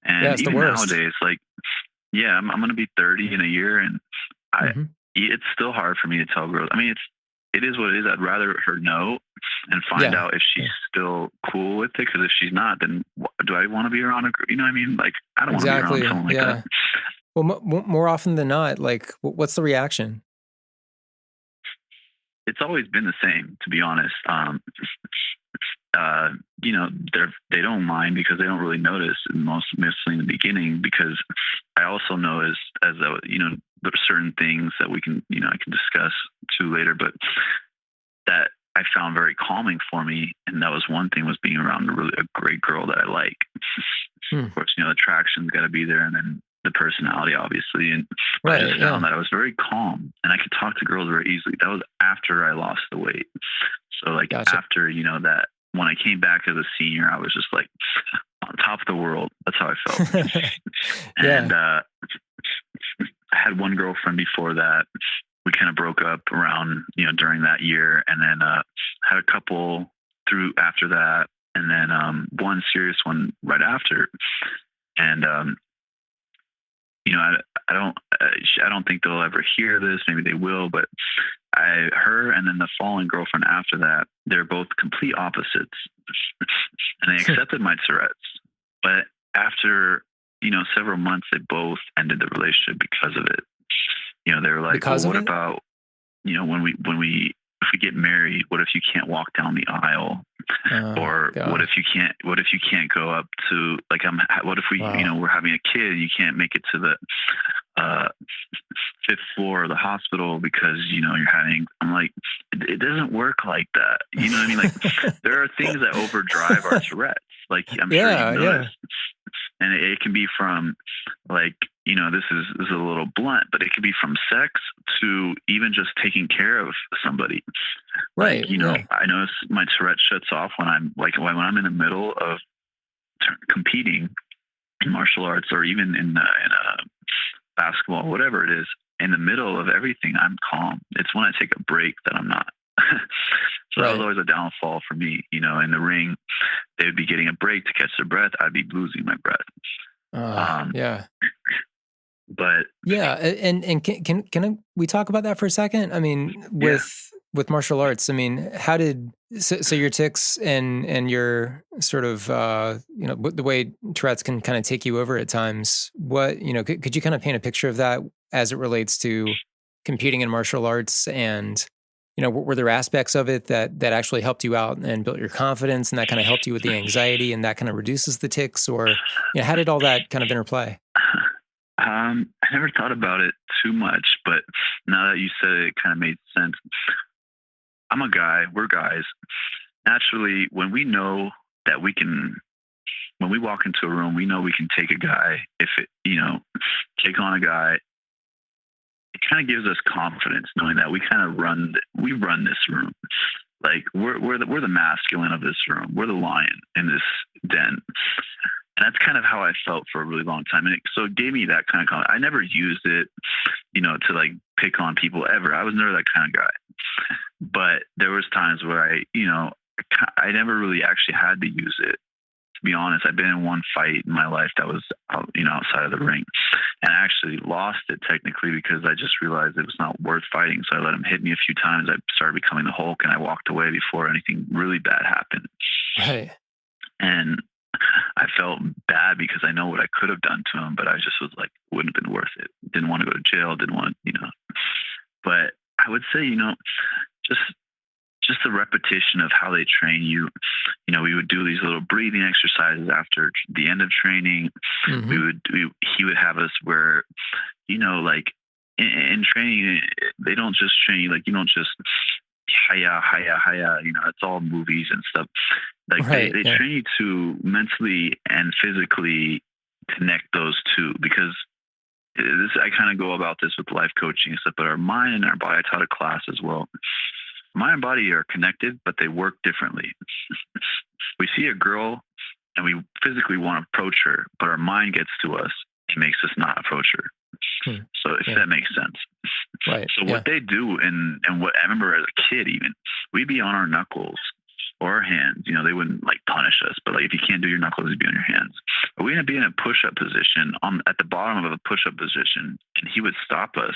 that. And even nowadays, like, yeah, I'm going to be 30 in a year, and it's still hard for me to tell girls. I mean, it is what it is. I'd rather her know and find out if she's still cool with it. Because if she's not, then do I want to be around a girl? You know what I mean? Like, I don't want to be around someone like that. Well, more often than not, like, what's the reaction? It's always been the same, to be honest. They don't mind, because they don't really notice, mostly in the beginning, because I also noticed there are certain things that we can, I can discuss too later, but that I found very calming for me. And that was one thing, was being around a great girl that I like. Of course, attraction's got to be there, and then the personality, obviously. And I just found that I was very calm, and I could talk to girls very easily. That was after I lost the weight. So like, after, that, when I came back as a senior, I was just like on top of the world. That's how I felt. And I had one girlfriend before that. We kind of broke up around, during that year, and then had a couple through after that, and then one serious one right after. And I don't think they'll ever hear this. Maybe they will, but her and then the following girlfriend after that, they're both complete opposites, and they accepted my Tourette's. But after, several months, they both ended the relationship because of it. They were like, well, what about, when we if we get married, what if you can't walk down the aisle? Or God. what if you can't go up to, like, what if we, Wow. we're having a kid and you can't make it to the fifth floor of the hospital because, I'm like, it doesn't work like that. You know what I mean? Like, there are things that overdrive our Tourette's. Like, I'm sure you noticed. And it can be from, like, this is a little blunt, but it could be from sex to even just taking care of somebody. Right. Like, I notice my Tourette shuts off when I'm in the middle of competing in martial arts, or even in basketball, whatever it is. In the middle of everything, I'm calm. It's when I take a break that I'm not. So that was always a downfall for me. In the ring, they would be getting a break to catch their breath. I'd be losing my breath. Yeah. But yeah, and can we talk about that for a second? I mean, with martial arts, I mean, how did so your tics and your sort of the way Tourette's can kind of take you over at times? What could you kind of paint a picture of that as it relates to competing in martial arts, and were there aspects of it that actually helped you out and built your confidence, and that kind of helped you with the anxiety, and that kind of reduces the tics, or how did all that kind of interplay? I never thought about it too much, but now that you said it, it kind of made sense. I'm a guy. We're guys. Naturally, when we know that when we walk into a room, we know we can take a guy. Take on a guy, it kind of gives us confidence knowing that we run this room. Like, we're the masculine of this room. We're the lion in this den. And that's kind of how I felt for a really long time. And so it gave me that kind of confidence. I never used it, to like pick on people ever. I was never that kind of guy. But there was times where I never really actually had to use it. To be honest, I've been in one fight in my life that was, outside of the ring. And I actually lost it technically because I just realized it was not worth fighting. So I let him hit me a few times. I started becoming the Hulk, and I walked away before anything really bad happened. Right. And I felt bad because I know what I could have done to him, but I just was like, wouldn't have been worth it. Didn't want to go to jail. Didn't want, But I would say, just the repetition of how they train you. We would do these little breathing exercises after the end of training. Mm-hmm. He would have us where, like in training, they don't just train you. Like, you don't just hiya, it's all movies and stuff. Like, they train you to mentally and physically connect those two, because I kind of go about this with life coaching and stuff, but our mind and our body, I taught a class as well. Mind and body are connected, but they work differently. We see a girl and we physically want to approach her, but our mind gets to us and makes us not approach her. So if that makes sense. Right. So what they do, and what I remember as a kid, even we'd be on our knuckles or our hands. They wouldn't like punish us, but like, if you can't do your knuckles, you'd be on your hands. But we'd be in a push-up position at the bottom of a push-up position, and he would stop us.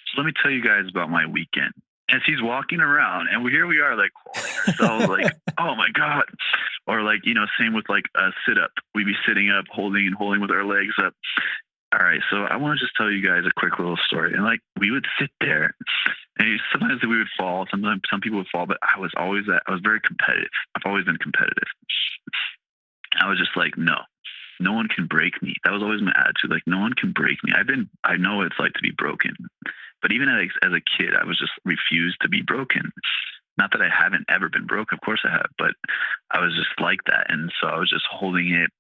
So let me tell you guys about my weekend. As he's walking around, and here we are, like, holding ourselves, like, oh my God. Or like, same with like a sit-up. We'd be sitting up, holding with our legs up. All right, so I want to just tell you guys a quick little story. And like, we would sit there, and sometimes we would fall. Sometimes some people would fall, but I was very competitive. I've always been competitive. I was just like, no one can break me. That was always my attitude. Like, no one can break me. I know what it's like to be broken. But even as a kid, I was just refused to be broken. Not that I haven't ever been broke. Of course I have, but I was just like that. And so I was just holding it.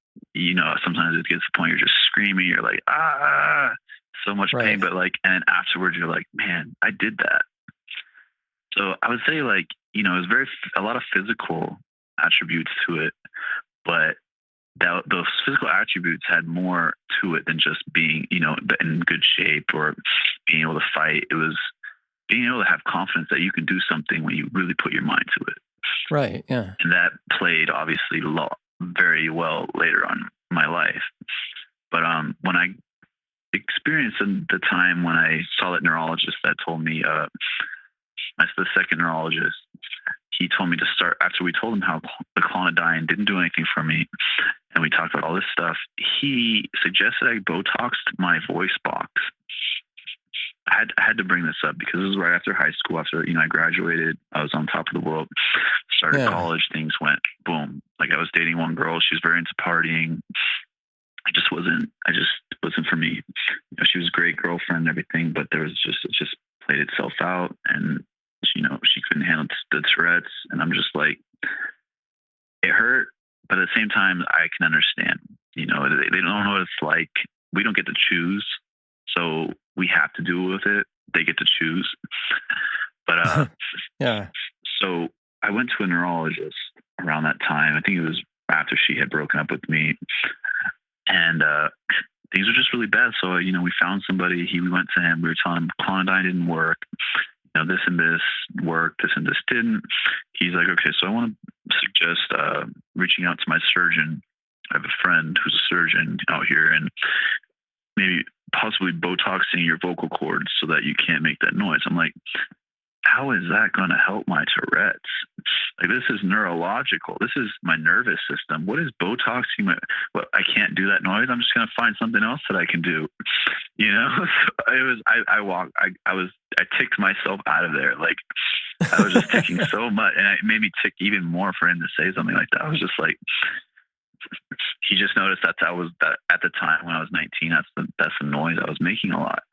Sometimes it gets to the point you're just screaming. You're like, so much pain. But like, and afterwards you're like, man, I did that. So I would say, like, it was a lot of physical attributes to it, but those physical attributes had more to it than just being, in good shape or being able to fight. It was being able to have confidence that you can do something when you really put your mind to it. Right. Yeah. And that played obviously very well later on in my life. But when I experienced the time when I saw that neurologist that told me, the second neurologist, he told me to start, after we told him how the clonidine didn't do anything for me, and we talked about all this stuff, he suggested I Botoxed my voice box. I had to bring this up because this was right after high school. After, I graduated, I was on top of the world. Started college, things went boom. Like, I was dating one girl. She was very into partying. I just wasn't for me. She was a great girlfriend and everything, but it just played itself out, and she couldn't handle the Tourette's, and I'm just like, it hurt, but at the same time, I can understand. They don't know what it's like. We don't get to choose, so we have to deal with it. They get to choose. But yeah. So I went to a neurologist around that time. I think it was after she had broken up with me, and things were just really bad. So we found somebody. We went to him. We were telling him Clonidine didn't work. This and this worked. This and this didn't. He's like, okay, so I want to suggest reaching out to my surgeon. I have a friend who's a surgeon out here, and maybe possibly Botoxing your vocal cords so that you can't make that noise. I'm like, how is that going to help my Tourette's? Like, this is neurological. This is my nervous system. What is Botoxing? I can't do that noise. I'm just going to find something else that I can do. I ticked myself out of there. Like, I was just ticking so much, and it made me tick even more for him to say something like that. I was just like, he just noticed that at the time when I was 19, that's the noise I was making a lot,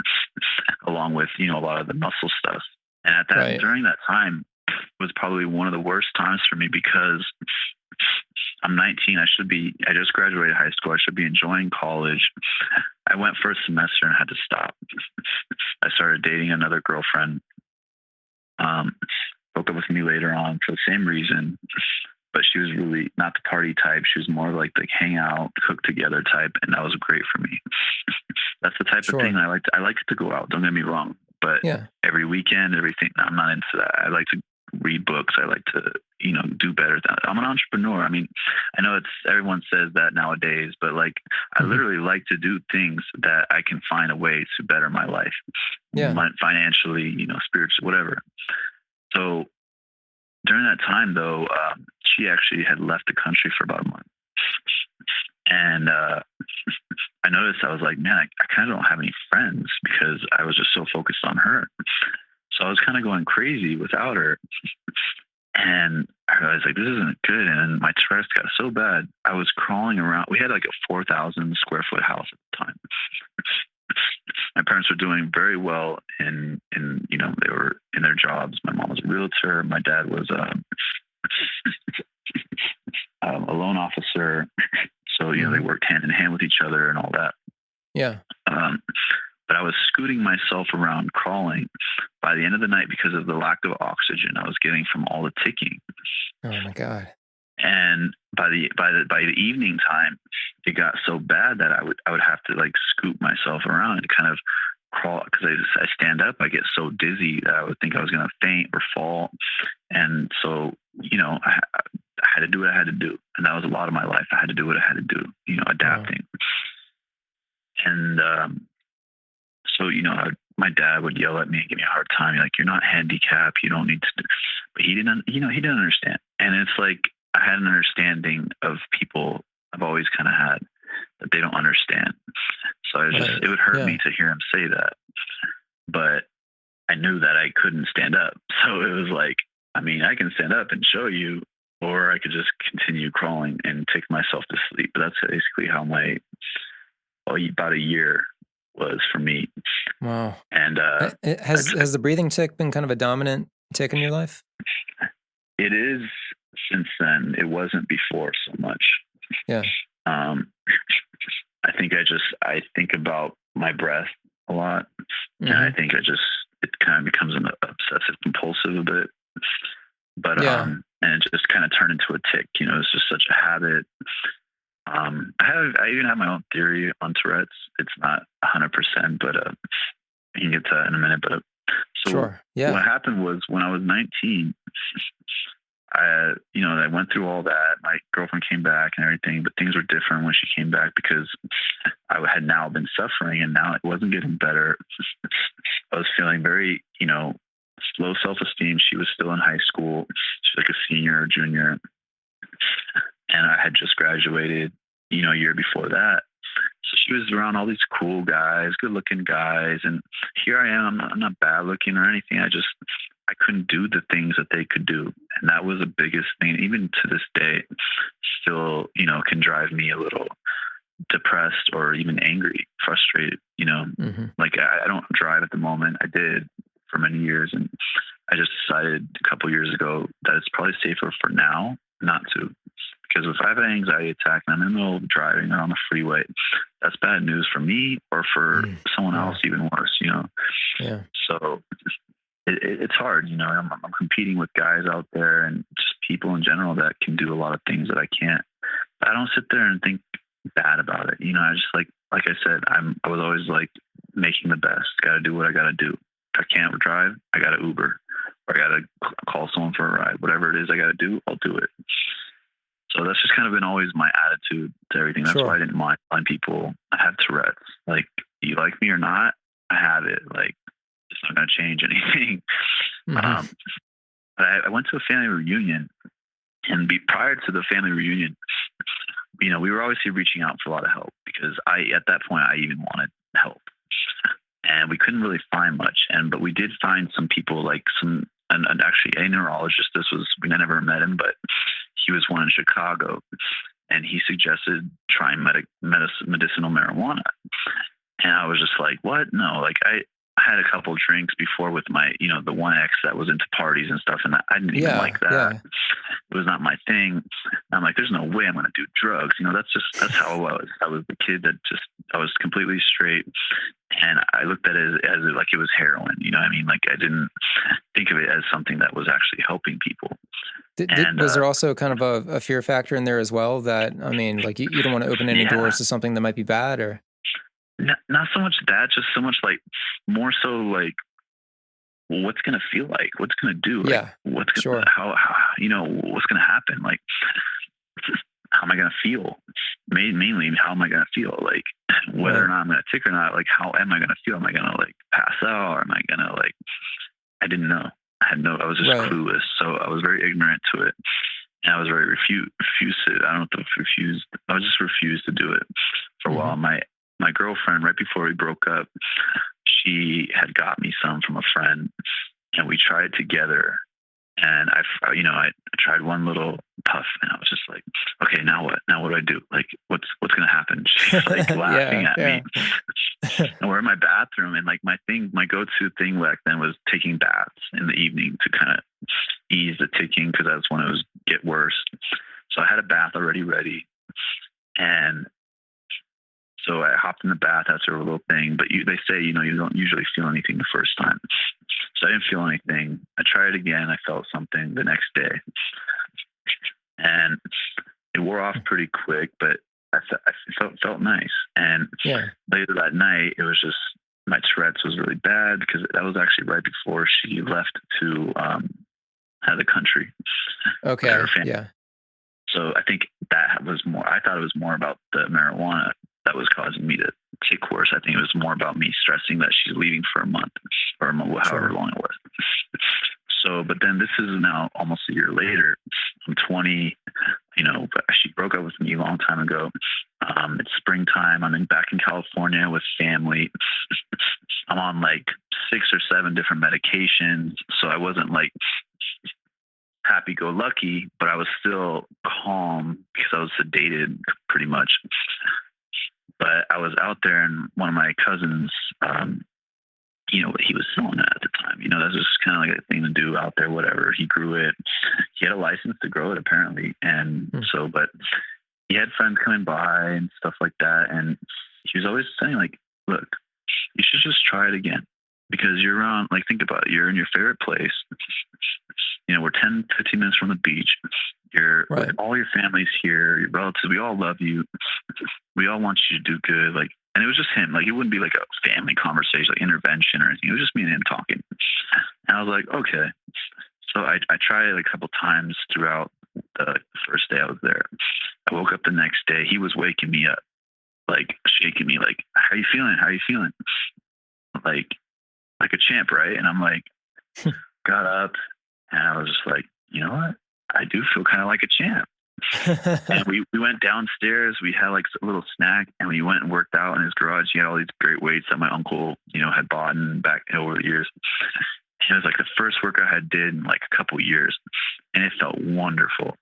along with, a lot of the muscle stuff. And during that time was probably one of the worst times for me, because I'm 19. I just graduated high school. I should be enjoying college. I went for a semester and had to stop. I started dating another girlfriend. Broke up with me later on for the same reason, but she was really not the party type. She was more like the hang out, cook together type. And that was great for me. That's the type of thing I like. I like to go out. Don't get me wrong. But every weekend, everything, I'm not into that. I like to read books. I like to, do better. I'm an entrepreneur. I mean, I know everyone says that nowadays, but like, I literally like to do things that I can find a way to better my life, financially, spiritually, whatever. So during that time, though, she actually had left the country for about a month. And I noticed, I was like, man, I kind of don't have any friends because I was just so focused on her. So I was kind of going crazy without her. And I realized, like, this isn't good. And my Tourette's got so bad. I was crawling around. We had like a 4,000 square foot house at the time. My parents were doing very well in they were in their jobs. My mom was a realtor. My dad was a loan officer. So, they worked hand in hand with each other and all that. Yeah. But I was scooting myself around, crawling by the end of the night because of the lack of oxygen I was getting from all the ticking. Oh my God. And by the evening time, it got so bad that I would have to like scoop myself around and kind of crawl, because I stand up, I get so dizzy that I would think I was going to faint or fall. And so, I had to do what I had to do. And that was a lot of my life. I had to do what I had to do, adapting. Oh. And so, my dad would yell at me and give me a hard time. Like, you're not handicapped. You don't need to do. But he didn't understand. And it's like, I had an understanding of people I've always kind of had, that they don't understand. So it would hurt me to hear him say that. But I knew that I couldn't stand up. So it was like, I mean, I can stand up and show you, or I could just continue crawling and take myself to sleep. But that's basically how about a year was for me. Wow. And has the breathing tick been kind of a dominant tick in your life? It is since then. It wasn't before so much. Yeah. I think about my breath a lot. Mm-hmm. And I think it kind of becomes an obsessive compulsive a bit. But and it just kind of turned into a tick. It's just such a habit. I even have my own theory on Tourette's. It's not 100%, but I can get to that in a minute. But sure. Yeah. What happened was, when I was 19, I went through all that. My girlfriend came back and everything, but things were different when she came back, because I had now been suffering, and now it wasn't getting better. I was feeling very, low self-esteem. She was still in high school. She's like a senior or junior. And I had just graduated, a year before that. So she was around all these cool guys, good looking guys. And here I am. I'm not bad looking or anything. I couldn't do the things that they could do. And that was the biggest thing. Even to this day, still, can drive me a little depressed or even angry, frustrated, like I don't drive at the moment. I did for many years. And I just decided a couple years ago that it's probably safer for now not to, because if I have an anxiety attack and I'm in the middle of driving or on the freeway, that's bad news for me or for someone else, even worse, Yeah. So it's hard, I'm competing with guys out there and just people in general that can do a lot of things that I can't. But I don't sit there and think bad about it. I just like I said, I was always like making the best. Got to do what I got to do. If I can't drive, I got to Uber or I got to call someone for a ride. Whatever it is I got to do, I'll do it. So that's just kind of been always my attitude to everything. That's why I didn't mind people. I have Tourette's. Like, you like me or not, I have it. Like, it's not going to change anything. But I went to a family reunion, and prior to the family reunion, we were obviously reaching out for a lot of help because at that point, I even wanted help. And we couldn't really find much. But we did find some people, like and actually a neurologist. I never met him, but he was one in Chicago, and he suggested trying medicinal marijuana. And I was just like, what? No, like I had a couple of drinks before with my, the one ex that was into parties and stuff. And I didn't even like that. Yeah. It was not my thing. I'm like, there's no way I'm going to do drugs. That's how I was. I was the kid that I was completely straight. And I looked at it as like it was heroin. You know what I mean? Like I didn't think of it as something that was actually helping people. Was there also kind of a fear factor in there as well that, like you don't want to open any doors to something that might be bad or? Not so much that, just so much like more so like, well, what's going to feel like? What's going to do? Like, what's going to, how, what's going to happen? Like, how am I going to feel? Mainly, how am I going to feel? Like, whether or not I'm going to tick or not, like, how am I going to feel? Am I going to like pass out or am I going to like, I didn't know. I was just clueless. So I was very ignorant to it. And I was very refused to, I don't know if refused, I was just refused to do it for a while. My girlfriend, right before we broke up, she had got me some from a friend, and we tried it together. And I tried one little puff, and I was just like, okay, now what? Now what do I do? Like, what's going to happen? She's like laughing at me. And we're in my bathroom, and like my go-to thing back then was taking baths in the evening to kind of ease the ticking because that's when it was get worse. So I had a bath already ready, and so I hopped in the bath after a little thing, but they say, you don't usually feel anything the first time. So I didn't feel anything. I tried it again. I felt something the next day, and it wore off pretty quick, but I felt nice. And later that night, it was just, my Tourette's was really bad because that was actually right before she left to out of the country. Okay. Yeah. So I think that was more, I thought it was more about the marijuana that was causing me to tick worse. I think it was more about me stressing that she's leaving for a month or however long it was. So, but then this is now almost a year later. I'm 20, she broke up with me a long time ago. It's springtime. I'm back in California with family. I'm on like 6 or 7 different medications. So I wasn't like happy-go-lucky, but I was still calm because I was sedated pretty much. But I was out there, and one of my cousins, he was selling it at the time. That's just kind of like a thing to do out there, whatever. He grew it. He had a license to grow it, apparently. And so, but he had friends coming by and stuff like that. And he was always saying, like, look, you should just try it again. Because you're around, like, think about it. You're in your favorite place. We're 10, 15 minutes from the beach. You're with all your family's here, your relatives. We all love you. We all want you to do good. Like, and it was just him. Like, it wouldn't be like a family conversation, like intervention or anything. It was just me and him talking. And I was like, okay. So I tried it a couple times throughout the first day I was there. I woke up the next day. He was waking me up, like shaking me, like, how you feeling? How you feeling? Like a champ, right? And I'm like, got up, and I was just like, you know what? I do feel kind of like a champ. And we went downstairs. We had like a little snack, and we went and worked out in his garage. He had all these great weights that my uncle, had bought and back over the years. And it was like the first workout I had did in like a couple years, and it felt wonderful.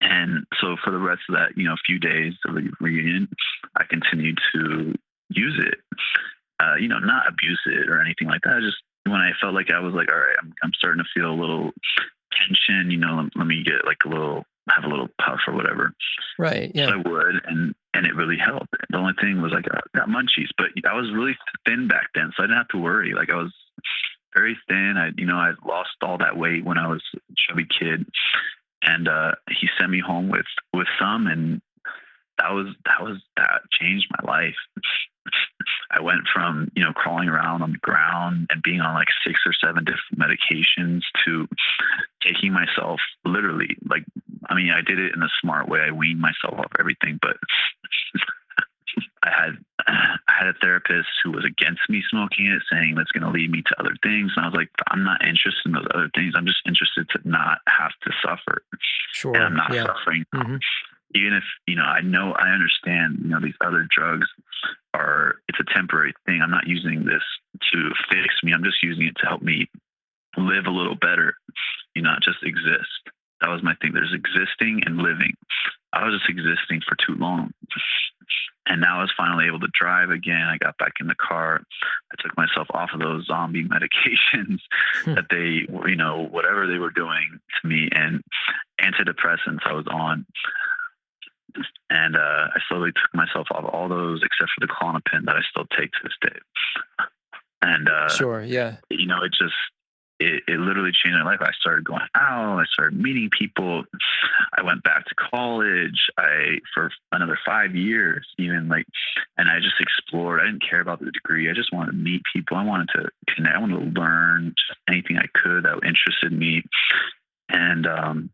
And so for the rest of that, few days of the reunion, I continued to use it. Not abuse it or anything like that. Just when I felt like I was like, all right, I'm starting to feel a little tension, let me get like have a little puff or whatever. Right. Yeah. So I would, and it really helped. The only thing was like I got munchies, but I was really thin back then, so I didn't have to worry. Like I was very thin. I lost all that weight when I was a chubby kid, and he sent me home with some, and that changed my life. I went from, crawling around on the ground and being on like 6 or 7 different medications to taking myself literally, like, I did it in a smart way. I weaned myself off everything, but I had a therapist who was against me smoking it, saying that's going to lead me to other things. And I was like, I'm not interested in those other things. I'm just interested to not have to suffer. Sure. And I'm not suffering. Even if, I understand, these other drugs it's a temporary thing. I'm not using this to fix me. I'm just using it to help me live a little better, not just exist. That was my thing. There's existing and living. I was just existing for too long. And now I was finally able to drive again. I got back in the car. I took myself off of those zombie medications that they, whatever they were doing to me, and antidepressants I was on. And I slowly took myself off all those except for the Klonopin that I still take to this day. And sure, yeah. It literally changed my life. I started going out. I started meeting people. I went back to college. For another 5 years, even and I just explored. I didn't care about the degree. I just wanted to meet people. I wanted to connect. I wanted to learn just anything I could that interested me. And, and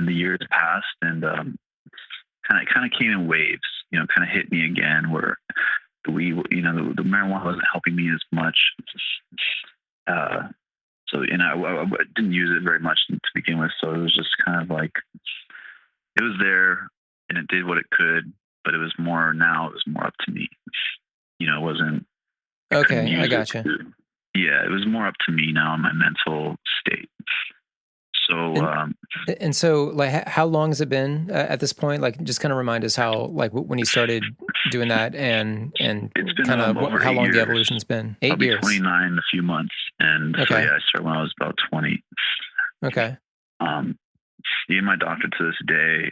the years passed, and kind of came in waves, kind of hit me again where the marijuana wasn't helping me as much. So, I didn't use it very much to begin with. So it was just kind of like, it was there and it did what it could, but it was more up to me. It wasn't. Okay. I gotcha. It was more up to me now in my mental state. So, and so like, how long has it been at this point? Like, just kind of remind us how, like when you started doing that and it's been kind of over how long years. the evolution's been. 8 years. 29 in a few months. And okay. So I started when I was about 20. Okay. Even my doctor to this day,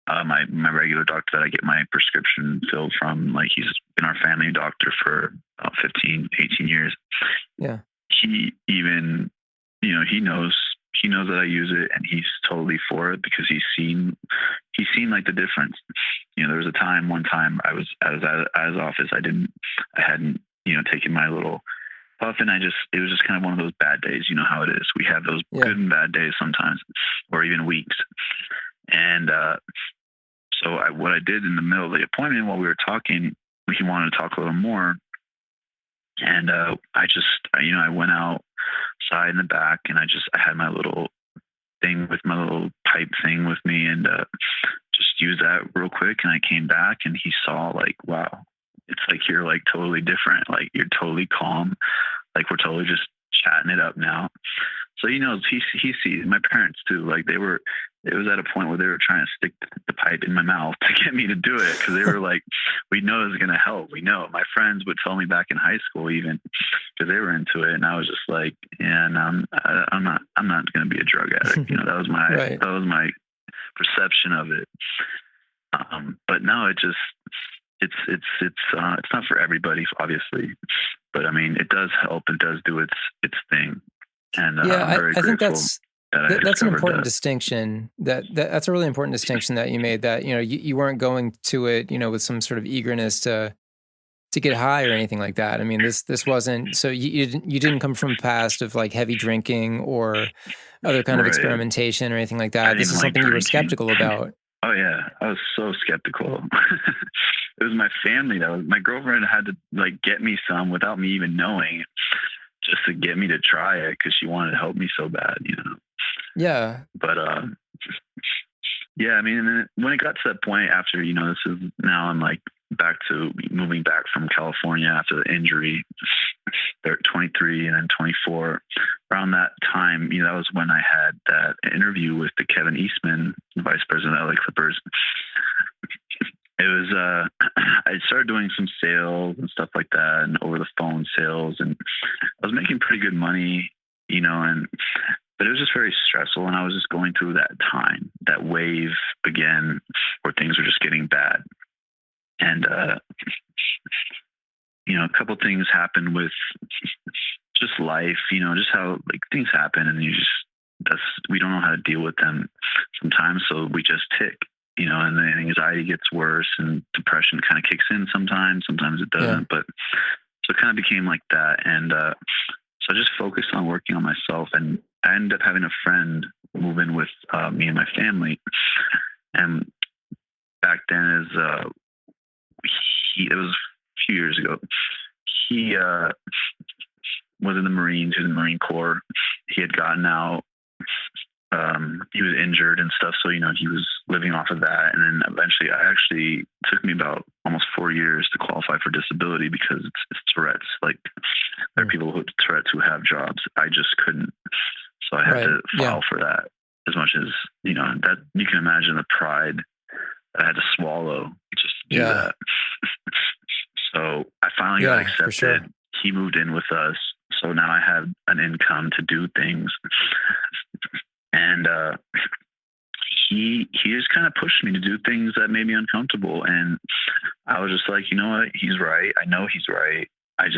my regular doctor that I get my prescription filled from, like he's been our family doctor for about 15, 18 years. Yeah. He even, he knows that I use it, and he's totally for it because he's seen like the difference. There was one time I was out of office. I hadn't, taken my little puff, and it was just kind of one of those bad days. You know how it is. We have those good and bad days sometimes, or even weeks. And so what I did in the middle of the appointment while we were talking, he wanted to talk a little more. And I went outside in the back, and I had my little thing with my little pipe thing with me, and just used that real quick. And I came back, and he saw like, wow, it's like you're like totally different. Like you're totally calm. Like we're totally just chatting it up now. So he sees my parents too. Like it was at a point where they were trying to stick the pipe in my mouth to get me to do it, because they were like, we know it's going to help. We know. My friends would tell me back in high school, even, because they were into it, and I was just like, yeah, no, I'm not going to be a drug addict. That was my right. That was my perception of it. But no, it's not for everybody, obviously, but it does help. It does do its thing. And I think that's an important distinction. That's a really important distinction that you made. That you weren't going to it with some sort of eagerness to get high or anything like that. This wasn't. So you didn't come from a past of like heavy drinking or other kind of experimentation or anything like that. This is something you were skeptical about. Oh yeah, I was so skeptical. It was my family my girlfriend had to like get me some without me even knowing, just to get me to try it because she wanted to help me so bad, Yeah. But Yeah, I mean, and then when it got to that point after, this is now I'm like back to moving back from California after the injury. They're 23 and then 24. Around that time, that was when I had that interview with the Kevin Eastman, the vice president of the LA Clippers. It was, I started doing some sales and stuff like that, and over the phone sales, and I was making pretty good money, but it was just very stressful, and I was just going through that time, that wave again, where things were just getting bad. And, a couple things happened with just life, just how like things happen, and we don't know how to deal with them sometimes. So we just tick, and the anxiety gets worse and depression kind of kicks in sometimes it doesn't, yeah. But so it kind of became like that. And, so I just focused on working on myself, and I ended up having a friend move in with me and my family. And back then it was a few years ago. He was in the Marines, he was in the Marine Corps. He had gotten out. He was injured and stuff. So, he was living off of that. And then eventually it took me about almost 4 years to qualify for disability because it's Tourette's. Like there are people with Tourette's who have jobs. I just couldn't. So I had to file for that as much as, that you can imagine the pride that I had to swallow just to do that. So I finally got accepted. For sure. He moved in with us. So now I have an income to do things. And he just kind of pushed me to do things that made me uncomfortable. And I was just like, you know what? He's right. I know he's right. I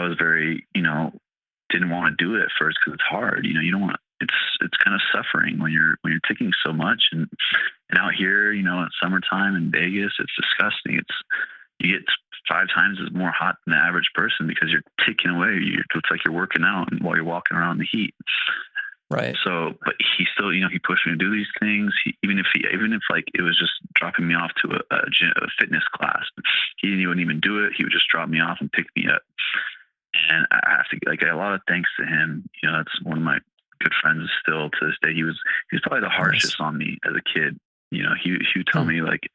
was very, didn't want to do it at first because it's hard. You don't want. It's kind of suffering when you're ticking so much. And out here, in summertime in Vegas, it's disgusting. You get 5 times as more hot than the average person because you're ticking away. It's like you're working out while you're walking around in the heat. Right. So, but he still, he pushed me to do these things. Even if like it was just dropping me off to a fitness class, he wouldn't even do it. He would just drop me off and pick me up. And I have to a lot of thanks to him. That's one of my good friends still to this day. He was probably the harshest on me as a kid. He would tell me he's like,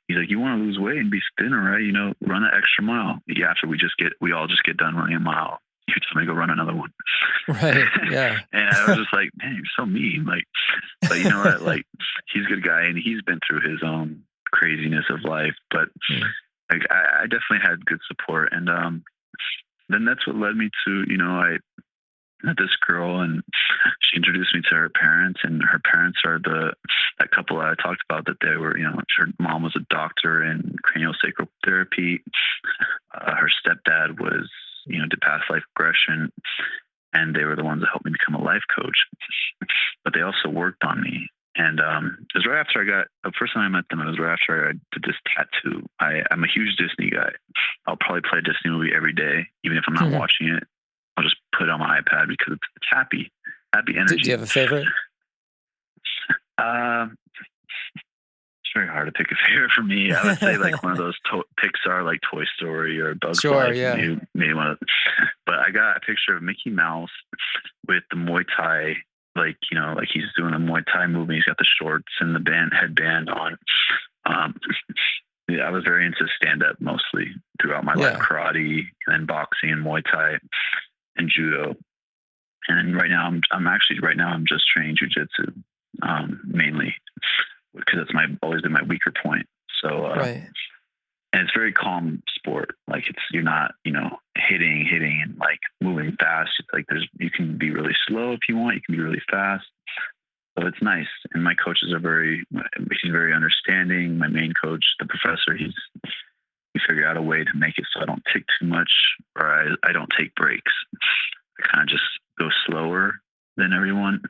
you want to lose weight and be thinner, right? Run an extra mile. Yeah, after we all just get done running a mile. You tell me to go run another one. Right. Yeah. And I was just like, man, you're so mean. But you know what? He's a good guy, and he's been through his own craziness of life. But I definitely had good support. And then that's what led me to, I met this girl, and she introduced me to her parents, and her parents are that couple I talked about, that they were, her mom was a doctor in craniosacral therapy. Her stepdad was, did past life regression, and they were the ones that helped me become a life coach. But they also worked on me. And it was right after the first time I met them, it was right after I did this tattoo. I'm a huge Disney guy. I'll probably play a Disney movie every day, even if I'm not watching it. I'll just put it on my iPad because it's happy energy. Do you have a favorite? It's very hard to pick a favorite for me. I would say one of those Pixar, like Toy Story or Bug's Life. Yeah. Maybe one of. But I got a picture of Mickey Mouse with the Muay Thai, like he's doing a Muay Thai movie. He's got the shorts and the headband on. I was very into stand-up mostly throughout my life, karate and boxing and Muay Thai and judo. And right now I'm just training jiu-jitsu, mainly because it's always been my weaker point. So, and it's very calm sport. You're not, hitting and moving fast. It's you can be really slow if you want, you can be really fast. So it's nice. And my coaches he's very understanding. My main coach, the professor, we figured out a way to make it so I don't tick too much, or I don't take breaks. I kind of just go slower than everyone.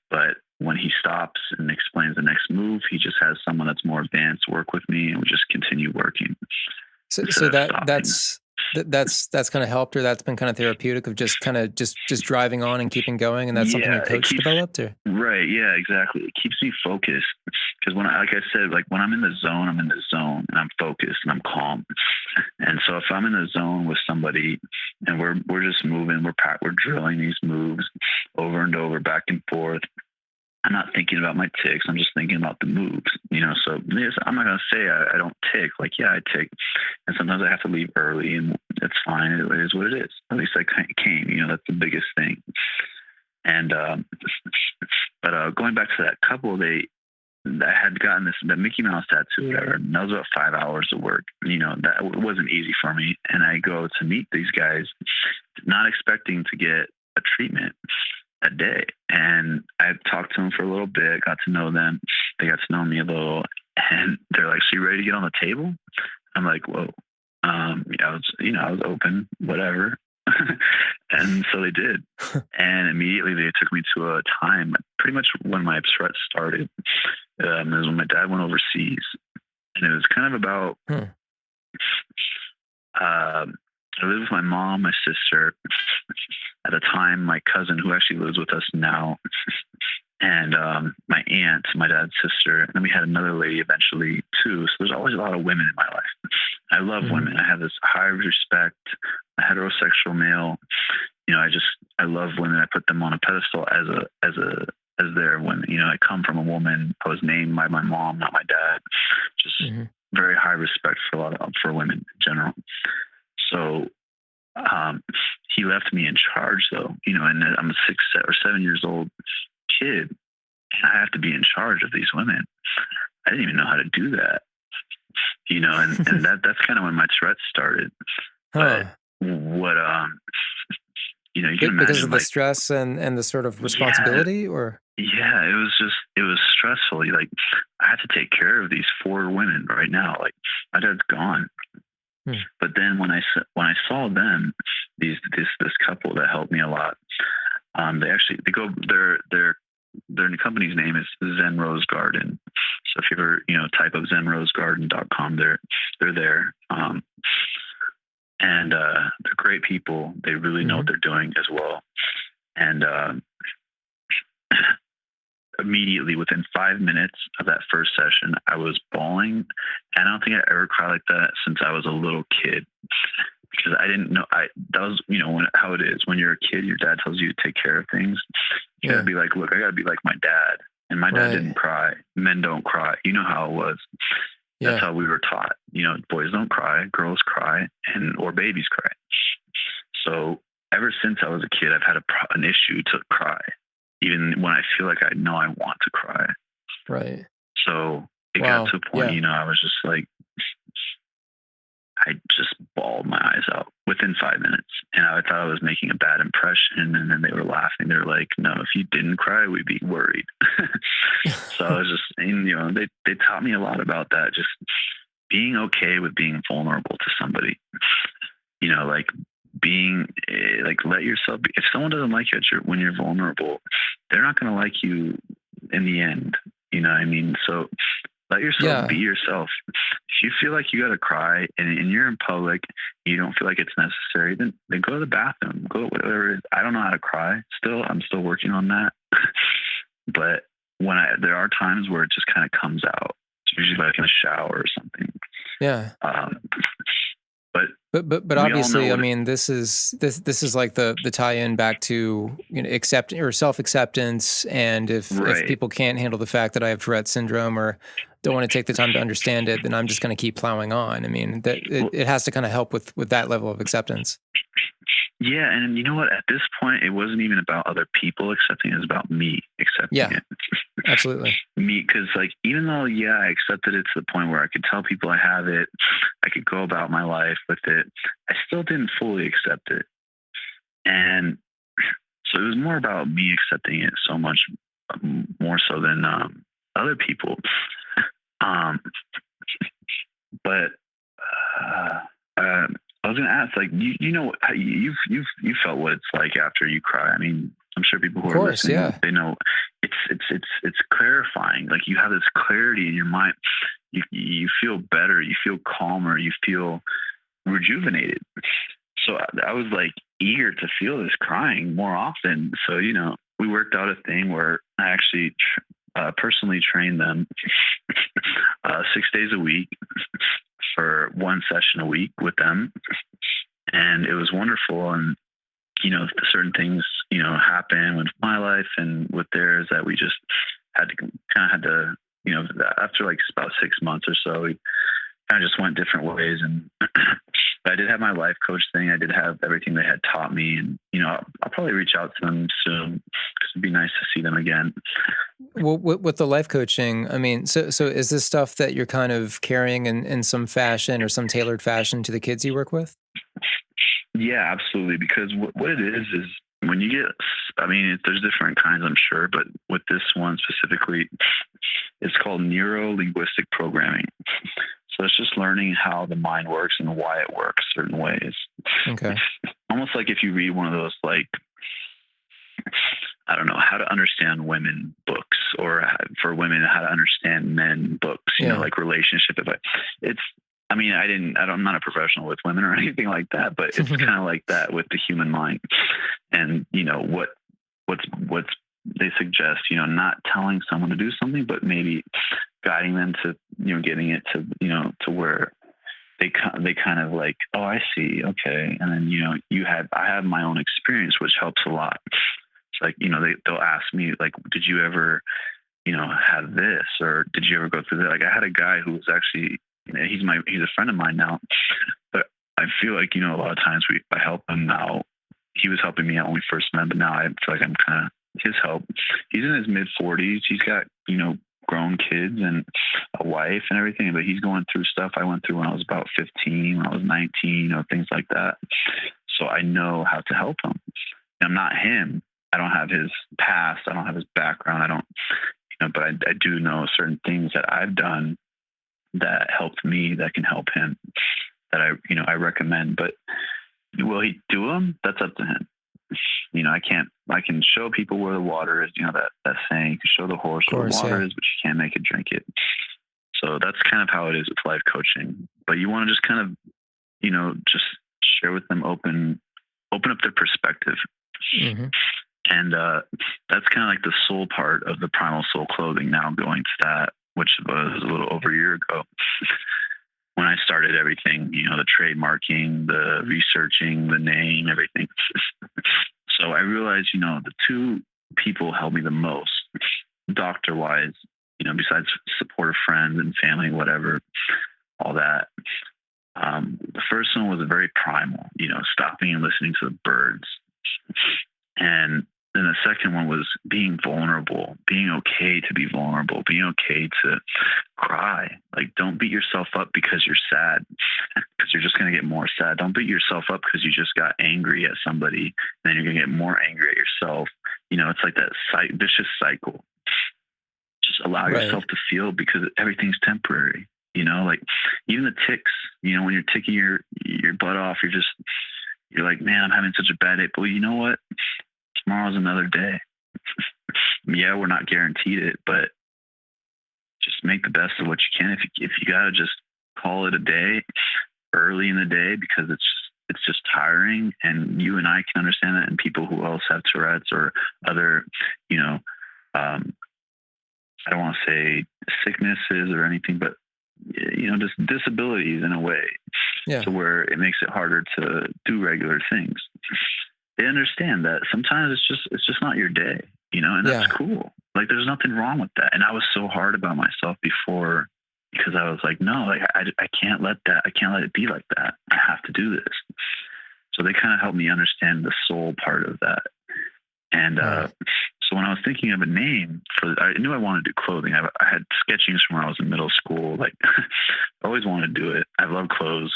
But when he stops and explains the next move, he just has someone that's more advanced work with me, and we just continue working. So that's kind of helped, or that's been kind of therapeutic of just kind of just driving on and keeping going, and that's something your coach developed, or? Right. Yeah, exactly. It keeps me focused because when I'm in the zone, I'm in the zone and I'm focused and I'm calm. And so if I'm in the zone with somebody and we're just moving, we're drilling these moves over and over, back and forth, I'm not thinking about my tics. I'm just thinking about the moves, So yes, I'm not gonna say I don't tick. Like, yeah, I tick, and sometimes I have to leave early, and it's fine. It is what it is. At least I came. That's the biggest thing. And but going back to that couple, I had gotten the Mickey Mouse tattoo, whatever. And that was about 5 hours of work. That wasn't easy for me. And I go to meet these guys, not expecting to get a treatment that day. And I talked to them for a little bit, got to know them. They got to know me a little, and they're like, "So you ready to get on the table?" I'm like, "Whoa." I was open, whatever. And so they did. And immediately they took me to a time, pretty much when my Tourette started. It was when my dad went overseas. And it was kind of about, I lived with my mom, my sister, at the time, my cousin, who actually lives with us now, and my aunt, my dad's sister. And then we had another lady eventually too. So there's always a lot of women in my life. I love women. I have this high respect. A heterosexual male. I love women. I put them on a pedestal as their women. I come from a woman. I was named by my mom, not my dad. Just very high respect for women in general. So he left me in charge, though. And I'm a 6 or 7 years old kid, and I have to be in charge of these women. I didn't even know how to do that. And that's kind of when my Tourette started. But what you can imagine, because of the stress and the sort of responsibility, or it was stressful. Like, I have to take care of these 4 women right now. Like, my dad's gone. But then when I saw them, this couple that helped me a lot, their company's name is Zen Rose Garden. So if you ever type of zenrosegarden.com, they're there. And they're great people. They really know what they're doing as well. And immediately within 5 minutes of that first session, I was bawling. And I don't think I ever cried like that since I was a little kid, because I didn't know. That was how it is when you're a kid. Your dad tells you to take care of things. You gotta be like, look, I gotta be like my dad. And my dad didn't cry. Men don't cry. You know how it was. That's how we were taught. Boys don't cry, girls cry, or babies cry. So ever since I was a kid, I've had an issue to cry, even when I feel like I know I want to cry. Right. So it got to a point, I was just like, I just bawled my eyes out within 5 minutes. And I thought I was making a bad impression. And then they were laughing. They were like, "No, if you didn't cry, we'd be worried." So I was just, they taught me a lot about that. Just being okay with being vulnerable to somebody, like being like, let yourself be. If someone doesn't like you when you're vulnerable, they're not going to like you in the end. You know what I mean? So let yourself be yourself. If you feel like you got to cry and you're in public, you don't feel like it's necessary, then go to the bathroom, go whatever it is. I don't know how to cry. I'm still working on that. But there are times where it just kind of comes out. It's usually like in a shower or something. Yeah. But obviously, I mean, this is like the tie-in back to self-acceptance, and if people can't handle the fact that I have Tourette syndrome or don't want to take the time to understand it, then I'm just going to keep plowing on. I mean, it has to kind of help with that level of acceptance. Yeah, and you know what? At this point, it wasn't even about other people accepting it. It was about me accepting it. Absolutely. Me, because even though, I accepted it to the point where I could tell people I have it, I could go about my life with it, I still didn't fully accept it. And so it was more about me accepting it so much more so than other people. But I was going to ask, you felt what it's like after you cry. I mean, I'm sure people who are listening, they know it's clarifying. Like, you have this clarity in your mind. You feel better. You feel calmer. You feel rejuvenated. So I was eager to feel this crying more often. So, we worked out a thing where I actually personally trained them 6 days a week for one session a week with them. And it was wonderful. And certain things, happen with my life and with theirs that we just had to, after like about 6 months or so, we kind of just went different ways. And I did have my life coach thing. I did have everything they had taught me, and, I'll probably reach out to them soon because it'd be nice to see them again. Well, with the life coaching, I mean, so is this stuff that you're kind of carrying in some fashion or some tailored fashion to the kids you work with? Yeah, absolutely. Because what it is when you get, there's different kinds, I'm sure, but with this one specifically, it's called neuro-linguistic programming. So it's just learning how the mind works and why it works certain ways. Okay. Almost like if you read one of those, like, I don't know, how to understand women books, or for women, how to understand men books, like relationship advice. I'm not a professional with women or anything like that, but it's kind of like that with the human mind. And, what's they suggest, not telling someone to do something, but maybe guiding them to, getting it to, to where they kind of like, oh, I see. Okay. And then, I have my own experience, which helps a lot. It's like, they'll ask me like, did you ever, have this, or did you ever go through that? Like, I had a guy who was actually, he's a friend of mine now, but I feel like, a lot of times I help him now. He was helping me out when we first met, but now I feel like I'm kind of his help. He's in his mid 40s. He's got, grown kids and a wife and everything, but he's going through stuff I went through when I was about 15, when I was 19, things like that. So I know how to help him. I'm not him. I don't have his past. I don't have his background. I don't, but I do know certain things that I've done that helped me, that can help him, that I recommend. But will he do them? That's up to him. I can show people where the water is, that saying, you can show the horse where the water is, but you can't make it drink it. So that's kind of how it is with life coaching. But you want to just kind of, just share with them, open up their perspective. Mm-hmm. And that's kind of like the soul part of the Primal Soul Clothing, now going to that, which was a little over a year ago when I started everything, the trademarking, the researching, the name, everything. So I realized, the two people helped me the most, doctor-wise, besides supportive friends and family, whatever, all that. The first one was very primal, stopping and listening to the birds. And then the second one was being vulnerable, being okay to be vulnerable, being okay to cry. Like, don't beat yourself up because you're sad, because you're just going to get more sad. Don't beat yourself up because you just got angry at somebody, and then you're going to get more angry at yourself. It's like that vicious cycle. Just allow yourself to feel, because everything's temporary. Like even the ticks, when you're ticking your butt off, you're like, man, I'm having such a bad day. But you know what? Tomorrow's another day. Yeah, we're not guaranteed it, but just make the best of what you can. If you gotta just call it a day early in the day, because it's just tiring, and you and I can understand that, and people who else have Tourette's or other, I don't want to say sicknesses or anything, but just disabilities in a way, to where it makes it harder to do regular things. They understand that sometimes it's just not your day, and that's cool. Like, there's nothing wrong with that. And I was so hard about myself before, because I was like, no, like I can't let it be like that. I have to do this. So they kind of helped me understand the soul part of that. And so when I was thinking of a name I knew I wanted to do clothing. I had sketchings from when I was in middle school. Like, I always wanted to do it. I love clothes.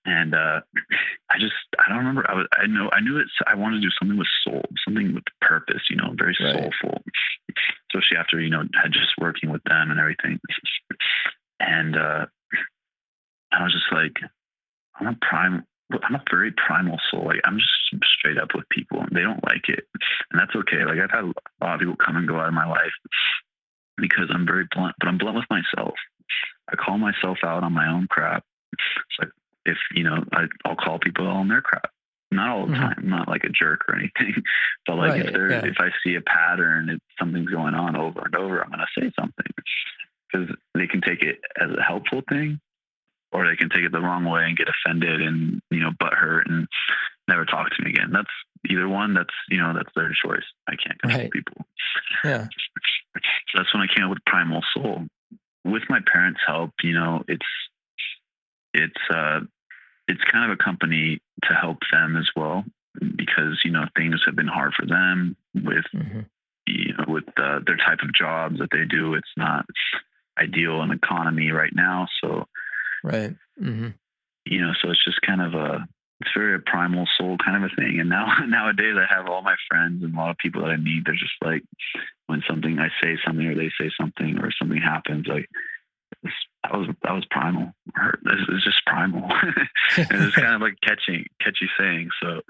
And I don't remember. I knew it. I wanted to do something with soul, something with purpose, very soulful. Especially after, had just working with them and everything. And I was just like, I'm a very primal soul. Like, I'm just straight up with people, and they don't like it, and that's okay. Like, I've had a lot of people come and go out of my life because I'm very blunt, but I'm blunt with myself. I call myself out on my own crap. It's like, if I'll call people on their crap, not all the time, not like a jerk or anything, but like if I see a pattern, if something's going on over and over, I'm going to say something, because they can take it as a helpful thing, or they can take it the wrong way and get offended and, butt hurt and never talk to me again. That's either one. That's their choice. I can't control people. Yeah. So that's when I came up with Primal Soul. With my parents' help, it's kind of a company to help them as well, because things have been hard for them with with their type of jobs that they do. It's not ideal in the economy right now, so right. So it's just kind of it's very a primal soul kind of a thing. And nowadays I have all my friends and a lot of people that I meet. They're just like, when I say something or they say something or something happens, like, that was primal. It's just primal. And it's kind of like catchy saying. So,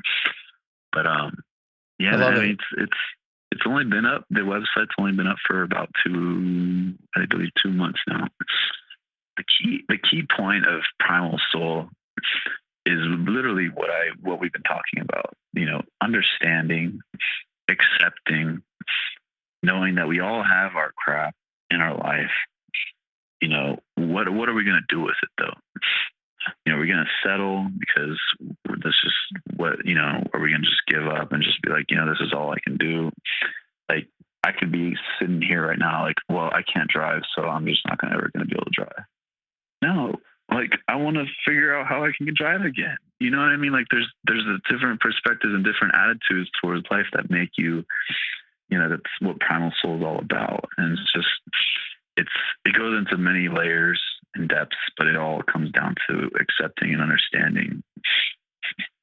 but yeah, I mean, it's only been up. The website's only been up for about 2 months now. The key point of Primal Soul is literally what we've been talking about. Understanding, accepting, knowing that we all have our crap in our life. What are we going to do with it though? We're going to settle because this is what, are we going to just give up and just be like, this is all I can do? Like, I could be sitting here right now, like, well, I can't drive, so I'm just not ever going to be able to drive. No, like, I want to figure out how I can drive again. You know what I mean? Like, there's a different perspectives and different attitudes towards life that make you, that's what Primal Soul is all about. And it's just, it goes into many layers and depths, but it all comes down to accepting and understanding.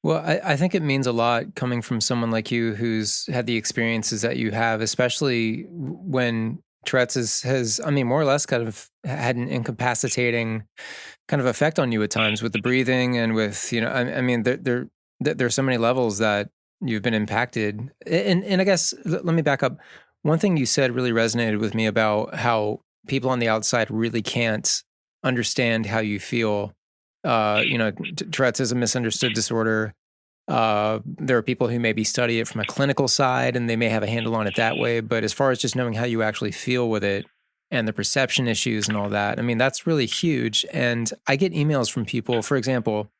Well, I think it means a lot coming from someone like you who's had the experiences that you have, especially when Tourette's has, I mean, more or less kind of had an incapacitating kind of effect on you at times with the breathing and with, I mean, there's so many levels that you've been impacted. And I guess, let me back up. One thing you said really resonated with me about how people on the outside really can't understand how you feel. Tourette's is a misunderstood disorder. There are people who maybe study it from a clinical side and they may have a handle on it that way. But as far as just knowing how you actually feel with it and the perception issues and all that, I mean, that's really huge. And I get emails from people. For example,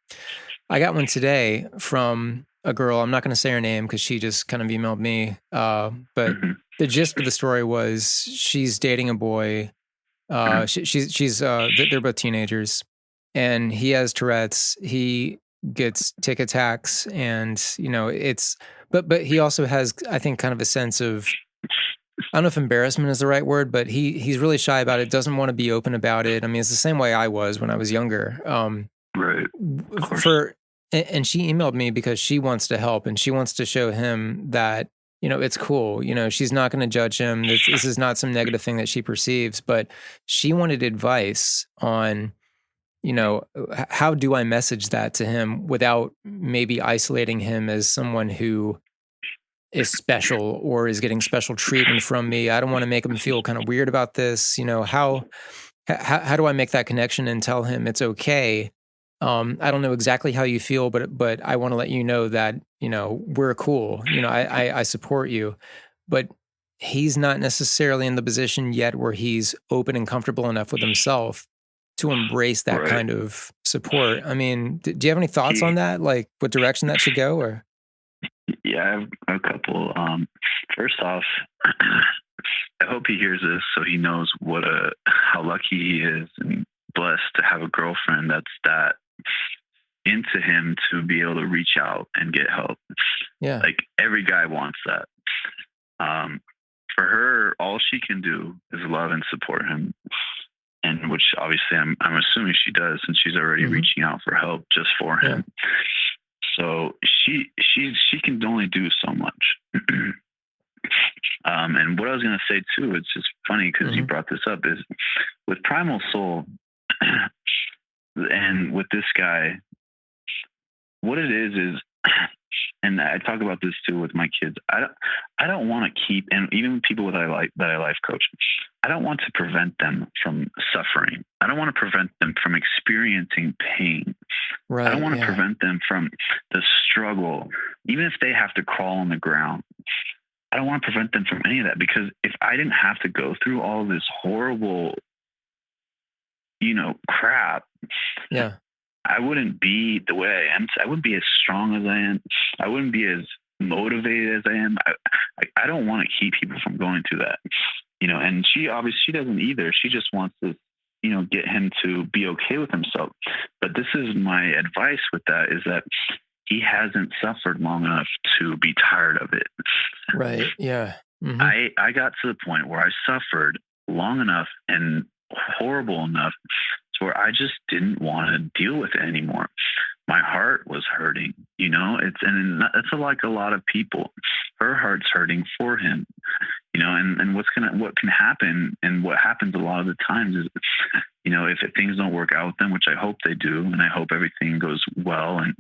I got one today from a girl. I'm not going to say her name because she just kind of emailed me. But the gist of the story was she's dating a boy. They're both teenagers, and he has Tourette's. He gets tic attacks, and but he also has, I think, kind of a sense of, I don't know if embarrassment is the right word, but he's really shy about it. Doesn't want to be open about it. I mean, it's the same way I was when I was younger. Right. And she emailed me because she wants to help and she wants to show him that, it's cool. She's not going to judge him. This is not some negative thing that she perceives, but she wanted advice on, how do I message that to him without maybe isolating him as someone who is special or is getting special treatment from me. I don't want to make him feel kind of weird about this. How do I make that connection and tell him it's okay? I don't know exactly how you feel, but I want to let you know that, we're cool. I support you, but he's not necessarily in the position yet where he's open and comfortable enough with himself to embrace that kind of support. I mean, do you have any thoughts on that? Like what direction that should go or? Yeah, I have a couple. First off, I hope he hears this so he knows how lucky he is and blessed to have a girlfriend that's that into him to be able to reach out and get help. Yeah. Like every guy wants that. For her, all she can do is love and support him. And which obviously I'm assuming she does, since she's already reaching out for help just for him. So she can only do so much. And what I was going to say too, it's just funny because you brought this up, is with Primal Soul and with this guy, what it is, and I talk about this too with my kids. I don't want to keep, and even people that I life coach, I don't want to prevent them from suffering. I don't want to prevent them from experiencing pain. Right, I don't want to prevent them from the struggle, even if they have to crawl on the ground. I don't want to prevent them from any of that, because if I didn't have to go through all this horrible, crap, I wouldn't be the way I am. I wouldn't be as strong as I am. I wouldn't be as motivated as I am. I don't want to keep people from going through that, and she doesn't either. She just wants to, get him to be okay with himself. But this is my advice with that, is that he hasn't suffered long enough to be tired of it. Right. Yeah. Mm-hmm. I got to the point where I suffered long enough and horrible enough to where I just didn't want to deal with it anymore. My heart was hurting, that's like a lot of people. Her heart's hurting for him, and what can happen, and what happens a lot of the times is, if things don't work out with them, which I hope they do, and I hope everything goes well, and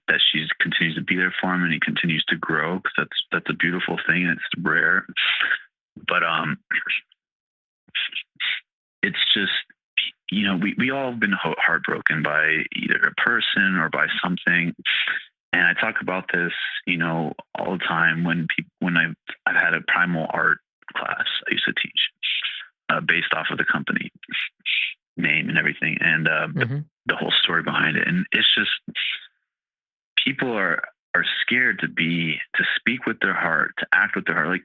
that she continues to be there for him and he continues to grow, because that's a beautiful thing and it's rare. But it's just, we all have been heartbroken by either a person or by something. And I talk about this, all the time when I've had a primal art class I used to teach, based off of the company name and everything, and the whole story behind it. And it's just, people are scared to speak with their heart, to act with their heart. Like,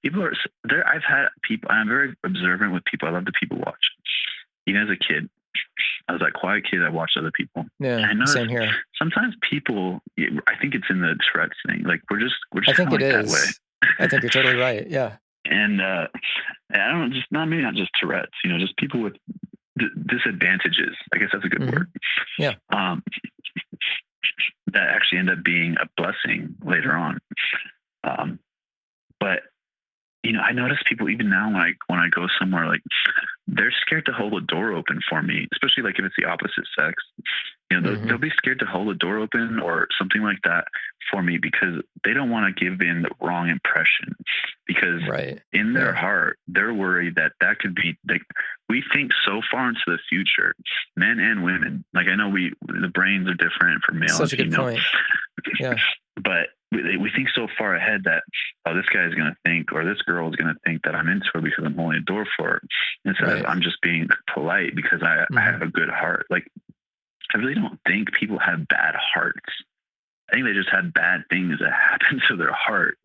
people are there. I've had people, I'm very observant with people. I love to people watch. Even as a kid, I was that quiet kid that watched other people. Yeah, and I same here. Sometimes people, I think it's in the Tourette thing. Like, we're just I think it is. That way. I think you're totally right. Yeah. And I don't know, maybe not just Tourette's, just people with disadvantages. I guess that's a good word. Yeah. That actually end up being a blessing later on. But I notice people even now, when I go somewhere, like, they're scared to hold a door open for me, especially like if it's the opposite sex. They'll be scared to hold a door open or something like that for me, because they don't want to give in the wrong impression, because in their heart, they're worried that could be, like, we think so far into the future, men and women. Like, I know the brains are different for male Such and female. Such a good point. Yeah. But we think so far ahead that, oh, this guy is going to think, or this girl is going to think that I'm into her because I'm holding a door for her, instead of I'm just being polite because I have a good heart. Like, I really don't think people have bad hearts. I think they just have bad things that happen to their heart.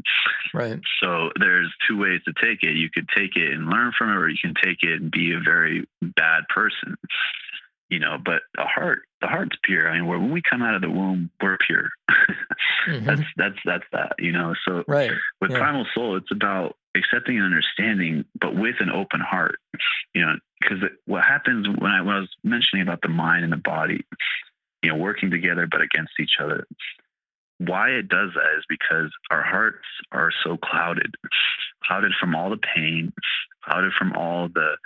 Right. So there's two ways to take it. You could take it and learn from it, or you can take it and be a very bad person. But the heart's pure. I mean, when we come out of the womb, we're pure. That's that. So with Primal Soul, it's about accepting and understanding, but with an open heart. Because what happens when I was mentioning about the mind and the body, working together but against each other. Why it does that is because our hearts are so clouded from all the pain, clouded from all the,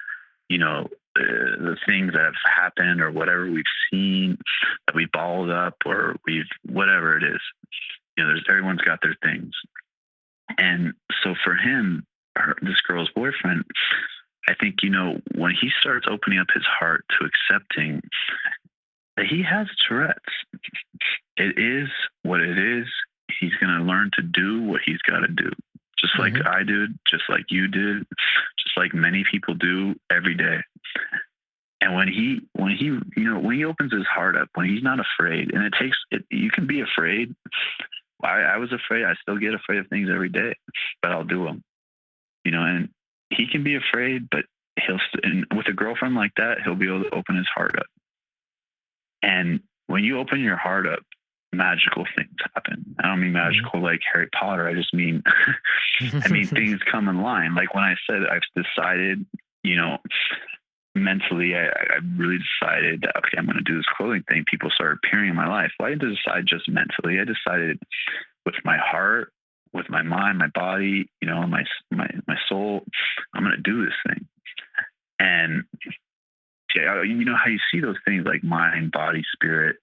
the things that have happened or whatever we've seen that we balled up, or whatever it is. Everyone's got their things. And so for him, this girl's boyfriend, I think, when he starts opening up his heart to accepting that he has Tourette's, it is what it is. He's going to learn to do what he's got to do. Just like I did, just like you did, just like many people do every day. And when he opens his heart up, when he's not afraid, and you can be afraid. I was afraid. I still get afraid of things every day, but I'll do them. And he can be afraid, but and with a girlfriend like that, he'll be able to open his heart up. And when you open your heart up, magical things happen. I don't mean magical like Harry Potter. I just mean, things come in line. Like when I said I've decided, mentally, I really decided that, okay, I'm going to do this clothing thing. People started appearing in my life. Well, I didn't decide just mentally. I decided with my heart, with my mind, my body, my soul, I'm going to do this thing. And how you see those things like mind, body, spirit,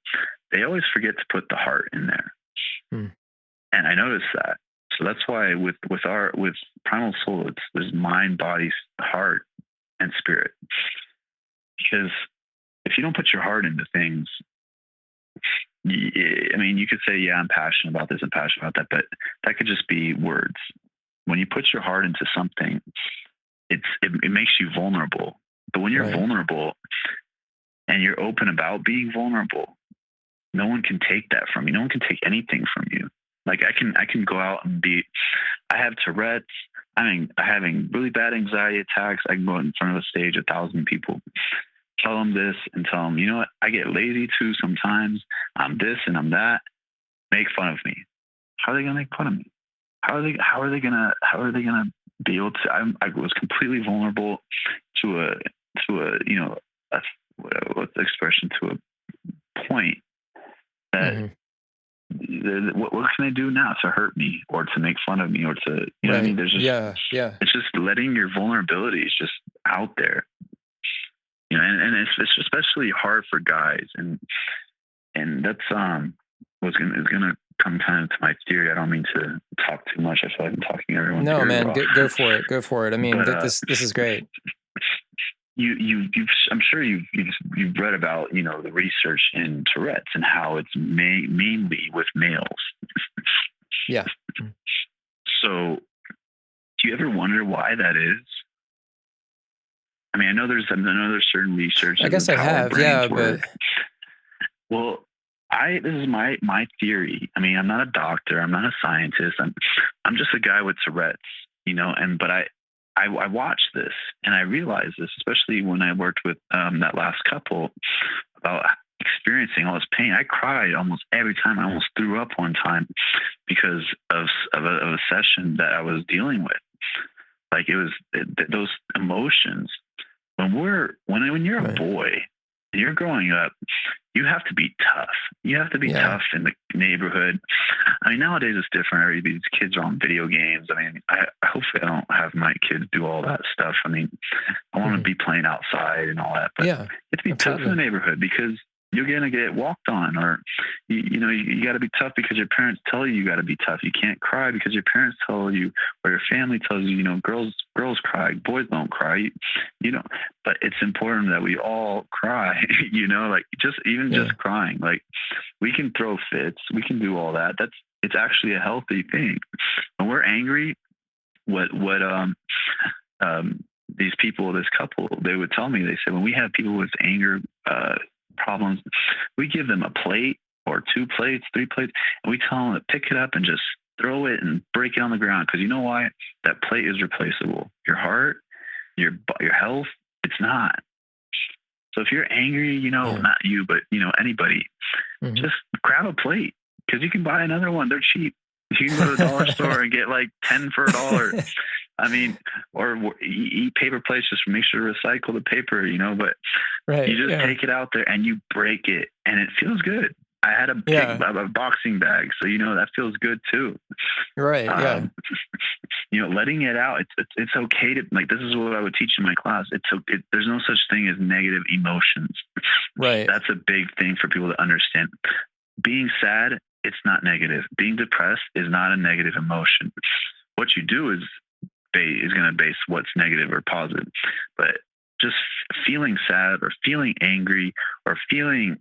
they always forget to put the heart in there. And I noticed that. So that's why with Primal Soul, there's mind, body, heart, and spirit. Because if you don't put your heart into things, you could say, yeah, I'm passionate about this, I'm passionate about that, but that could just be words. When you put your heart into something, it makes you vulnerable. But when you're vulnerable, and you're open about being vulnerable, no one can take that from you. No one can take anything from you. Like I can go out and I have Tourette's. I'm having really bad anxiety attacks. I can go in front of a stage, 1,000 people, tell them this and tell them, you know what? I get lazy too sometimes. I'm this and I'm that. Make fun of me. How are they going to make fun of me? How are they going to be able to? I was completely vulnerable to a what's the expression, to a point that what can they do now to hurt me or to make fun of me or to, you know what I mean? There's just, it's just letting your vulnerabilities just out there, you know, and it's especially hard for guys. And that's, is going to come kind of to my theory. I don't mean to talk too much. I feel like I'm talking everyone. No, man, go for it. Go for it. I mean, this is great. I'm sure you've read about, you know, the research in Tourette's and how it's mainly with males. Yeah. So, do you ever wonder why that is? I mean, I know there's certain research. I guess I have, yeah, but well, this is my theory. I mean, I'm not a doctor. I'm not a scientist. I'm just a guy with Tourette's, you know. But I watched this and I realized this, especially when I worked with that last couple, about experiencing all this pain. I cried almost every time. I almost threw up one time because of a session that I was dealing with. Like it was those emotions. When you're a boy and you're growing up, you have to be tough. You have to be tough in the neighborhood. I mean, nowadays it's different. These kids are on video games. I mean, hopefully I don't have my kids do all that stuff. I mean, I want to be playing outside and all that. But you have to be tough in the neighborhood because you're going to get walked on, or, you got to be tough because your parents tell you got to be tough. You can't cry because your parents tell you, or your family tells you, girls cry, boys don't cry, but it's important that we all cry, like just crying. Like we can throw fits, we can do all that. It's actually a healthy thing. When we're angry, these people, this couple, they would tell me, they said, when we have people with anger, problems, we give them a plate or 2 plates, 3 plates, and we tell them to pick it up and just throw it and break it on the ground. Because you know why? That plate is replaceable. Your heart, your health, it's not. So if you're angry, not you, but anybody, just grab a plate, because you can buy another one. They're cheap. You can go to the dollar store and get like 10 for $1. I mean, or eat paper plates, just make sure to recycle the paper, but you just take it out there and you break it and it feels good. I had a boxing bag, so, that feels good too. Right. Letting it out. It's okay to, like, this is what I would teach in my class. There's no such thing as negative emotions. Right. That's a big thing for people to understand. Being sad, it's not negative. Being depressed is not a negative emotion. What you do is going to base what's negative or positive. But just feeling sad or feeling angry or feeling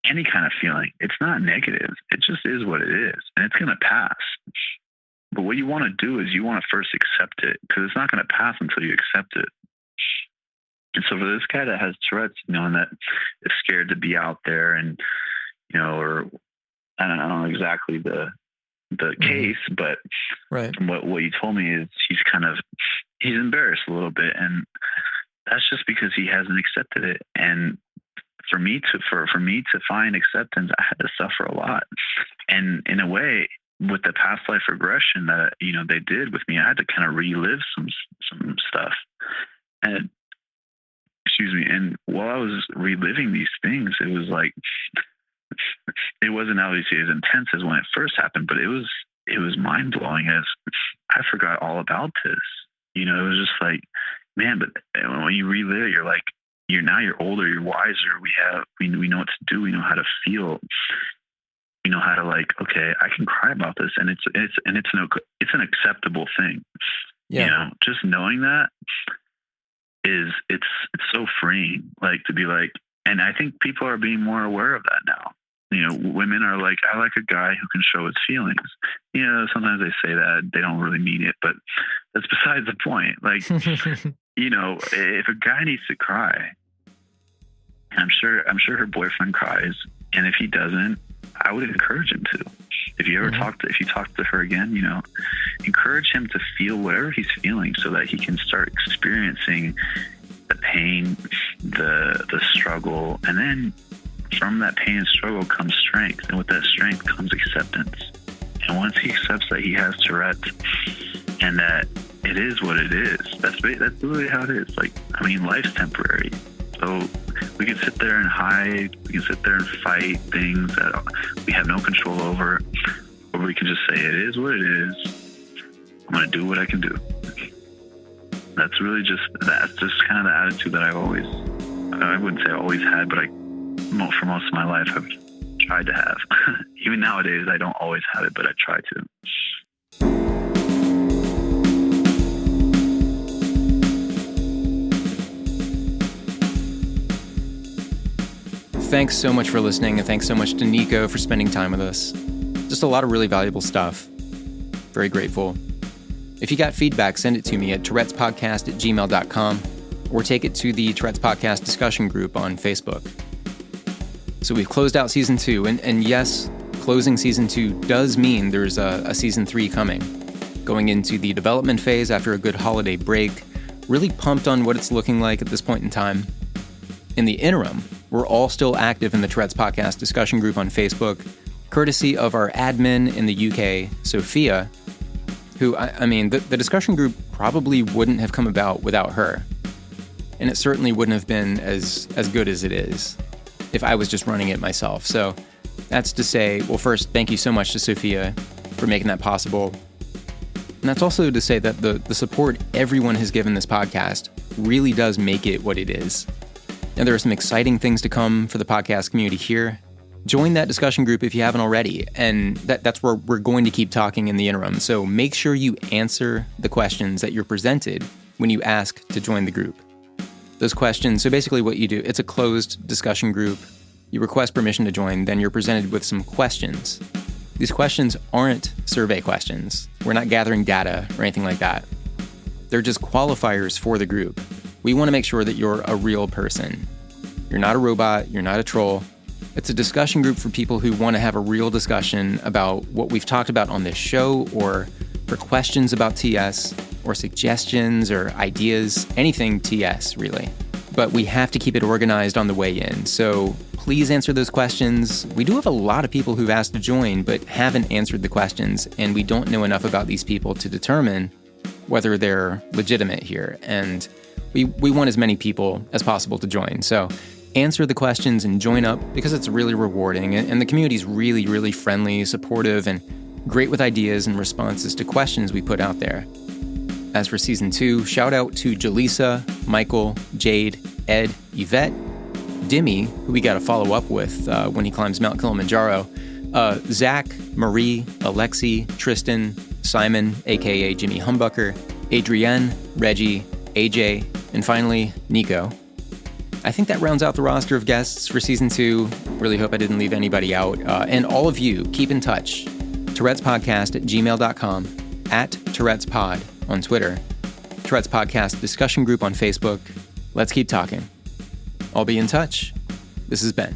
any kind of feeling, it's not negative. It just is what it is, and it's going to pass. But what you want to do is you want to first accept it, because it's not going to pass until you accept it. And so for this guy that has Tourette's, and that is scared to be out there, and or I don't know exactly the case, but from what you told me is he's embarrassed a little bit, and that's just because he hasn't accepted it. And for me to find acceptance, I had to suffer a lot. And in a way, with the past life regression that they did with me, I had to kind of relive some stuff. And and while I was reliving these things, it was like, it wasn't obviously as intense as when it first happened, but it was mind blowing, as I forgot all about this. It was just like, man, but when you relive it, you're like, you're older, you're wiser. We know what to do. We know how to feel. We know how to, like, okay, I can cry about this, and it's an acceptable thing. Yeah. Just knowing that it's so freeing, like, to be like, and I think people are being more aware of that now. Women are like, I like a guy who can show his feelings. Sometimes they say that, they don't really mean it, but that's besides the point. Like, if a guy needs to cry, I'm sure her boyfriend cries, and if he doesn't, I would encourage him to. If you ever if you talk to her again, you know, encourage him to feel whatever he's feeling so that he can start experiencing the pain, the struggle, and then from that pain and struggle comes strength, and with that strength comes acceptance. And once he accepts that he has Tourette and that it is what it is, that's really how it is. Like, I mean, life's temporary. So we can sit there and hide, we can sit there and fight things that we have no control over, or we can just say, it is what it is. I'm going to do what I can do. That's just kind of the attitude that I wouldn't say I always had, but for most of my life, I've tried to have. Even nowadays, I don't always have it, but I try to. Thanks so much for listening, and thanks so much to Niko for spending time with us. Just a lot of really valuable stuff. Very grateful. If you got feedback, send it to me at tourettespodcast@gmail.com or take it to the Tourette's Podcast discussion group on Facebook. So we've closed out Season 2, and yes, closing Season 2 does mean there's a Season 3 coming. Going into the development phase after a good holiday break, really pumped on what it's looking like at this point in time. In the interim, we're all still active in the Tourette's Podcast discussion group on Facebook, courtesy of our admin in the UK, Sophia, who, I mean, the discussion group probably wouldn't have come about without her. And it certainly wouldn't have been as good as it is if I was just running it myself. So that's to say, well, first, thank you so much to Sophia for making that possible. And that's also to say that the support everyone has given this podcast really does make it what it is. And there are some exciting things to come for the podcast community here. Join that discussion group if you haven't already, and that's where we're going to keep talking in the interim. So make sure you answer the questions that you're presented when you ask to join the group. Those questions, so basically what you do, it's a closed discussion group. You request permission to join, then you're presented with some questions. These questions aren't survey questions. We're not gathering data or anything like that. They're just qualifiers for the group. We want to make sure that you're a real person. You're not a robot, you're not a troll. It's a discussion group for people who want to have a real discussion about what we've talked about on this show, or for questions about TS, or suggestions or ideas, anything TS, really. But we have to keep it organized on the way in, so please answer those questions. We do have a lot of people who've asked to join, but haven't answered the questions, and we don't know enough about these people to determine whether they're legitimate here. And we want as many people as possible to join. So answer the questions and join up, because it's really rewarding, and the community's really, really friendly, supportive, and great with ideas and responses to questions we put out there. As for Season 2, shout out to Jaleesa, Michael, Jade, Ed, Yvette, Dimmy, who we got to follow up with when he climbs Mount Kilimanjaro, Zach, Marie, Alexi, Tristan, Simon, aka Jimmy Humbucker, Adrienne, Reggie, AJ, and finally, Niko. I think that rounds out the roster of guests for Season 2. Really hope I didn't leave anybody out. And all of you, keep in touch. Tourette'sPodcast@gmail.com, @Tourette'sPod on Twitter, Tourette's Podcast discussion group on Facebook. Let's keep talking. I'll be in touch. This is Ben.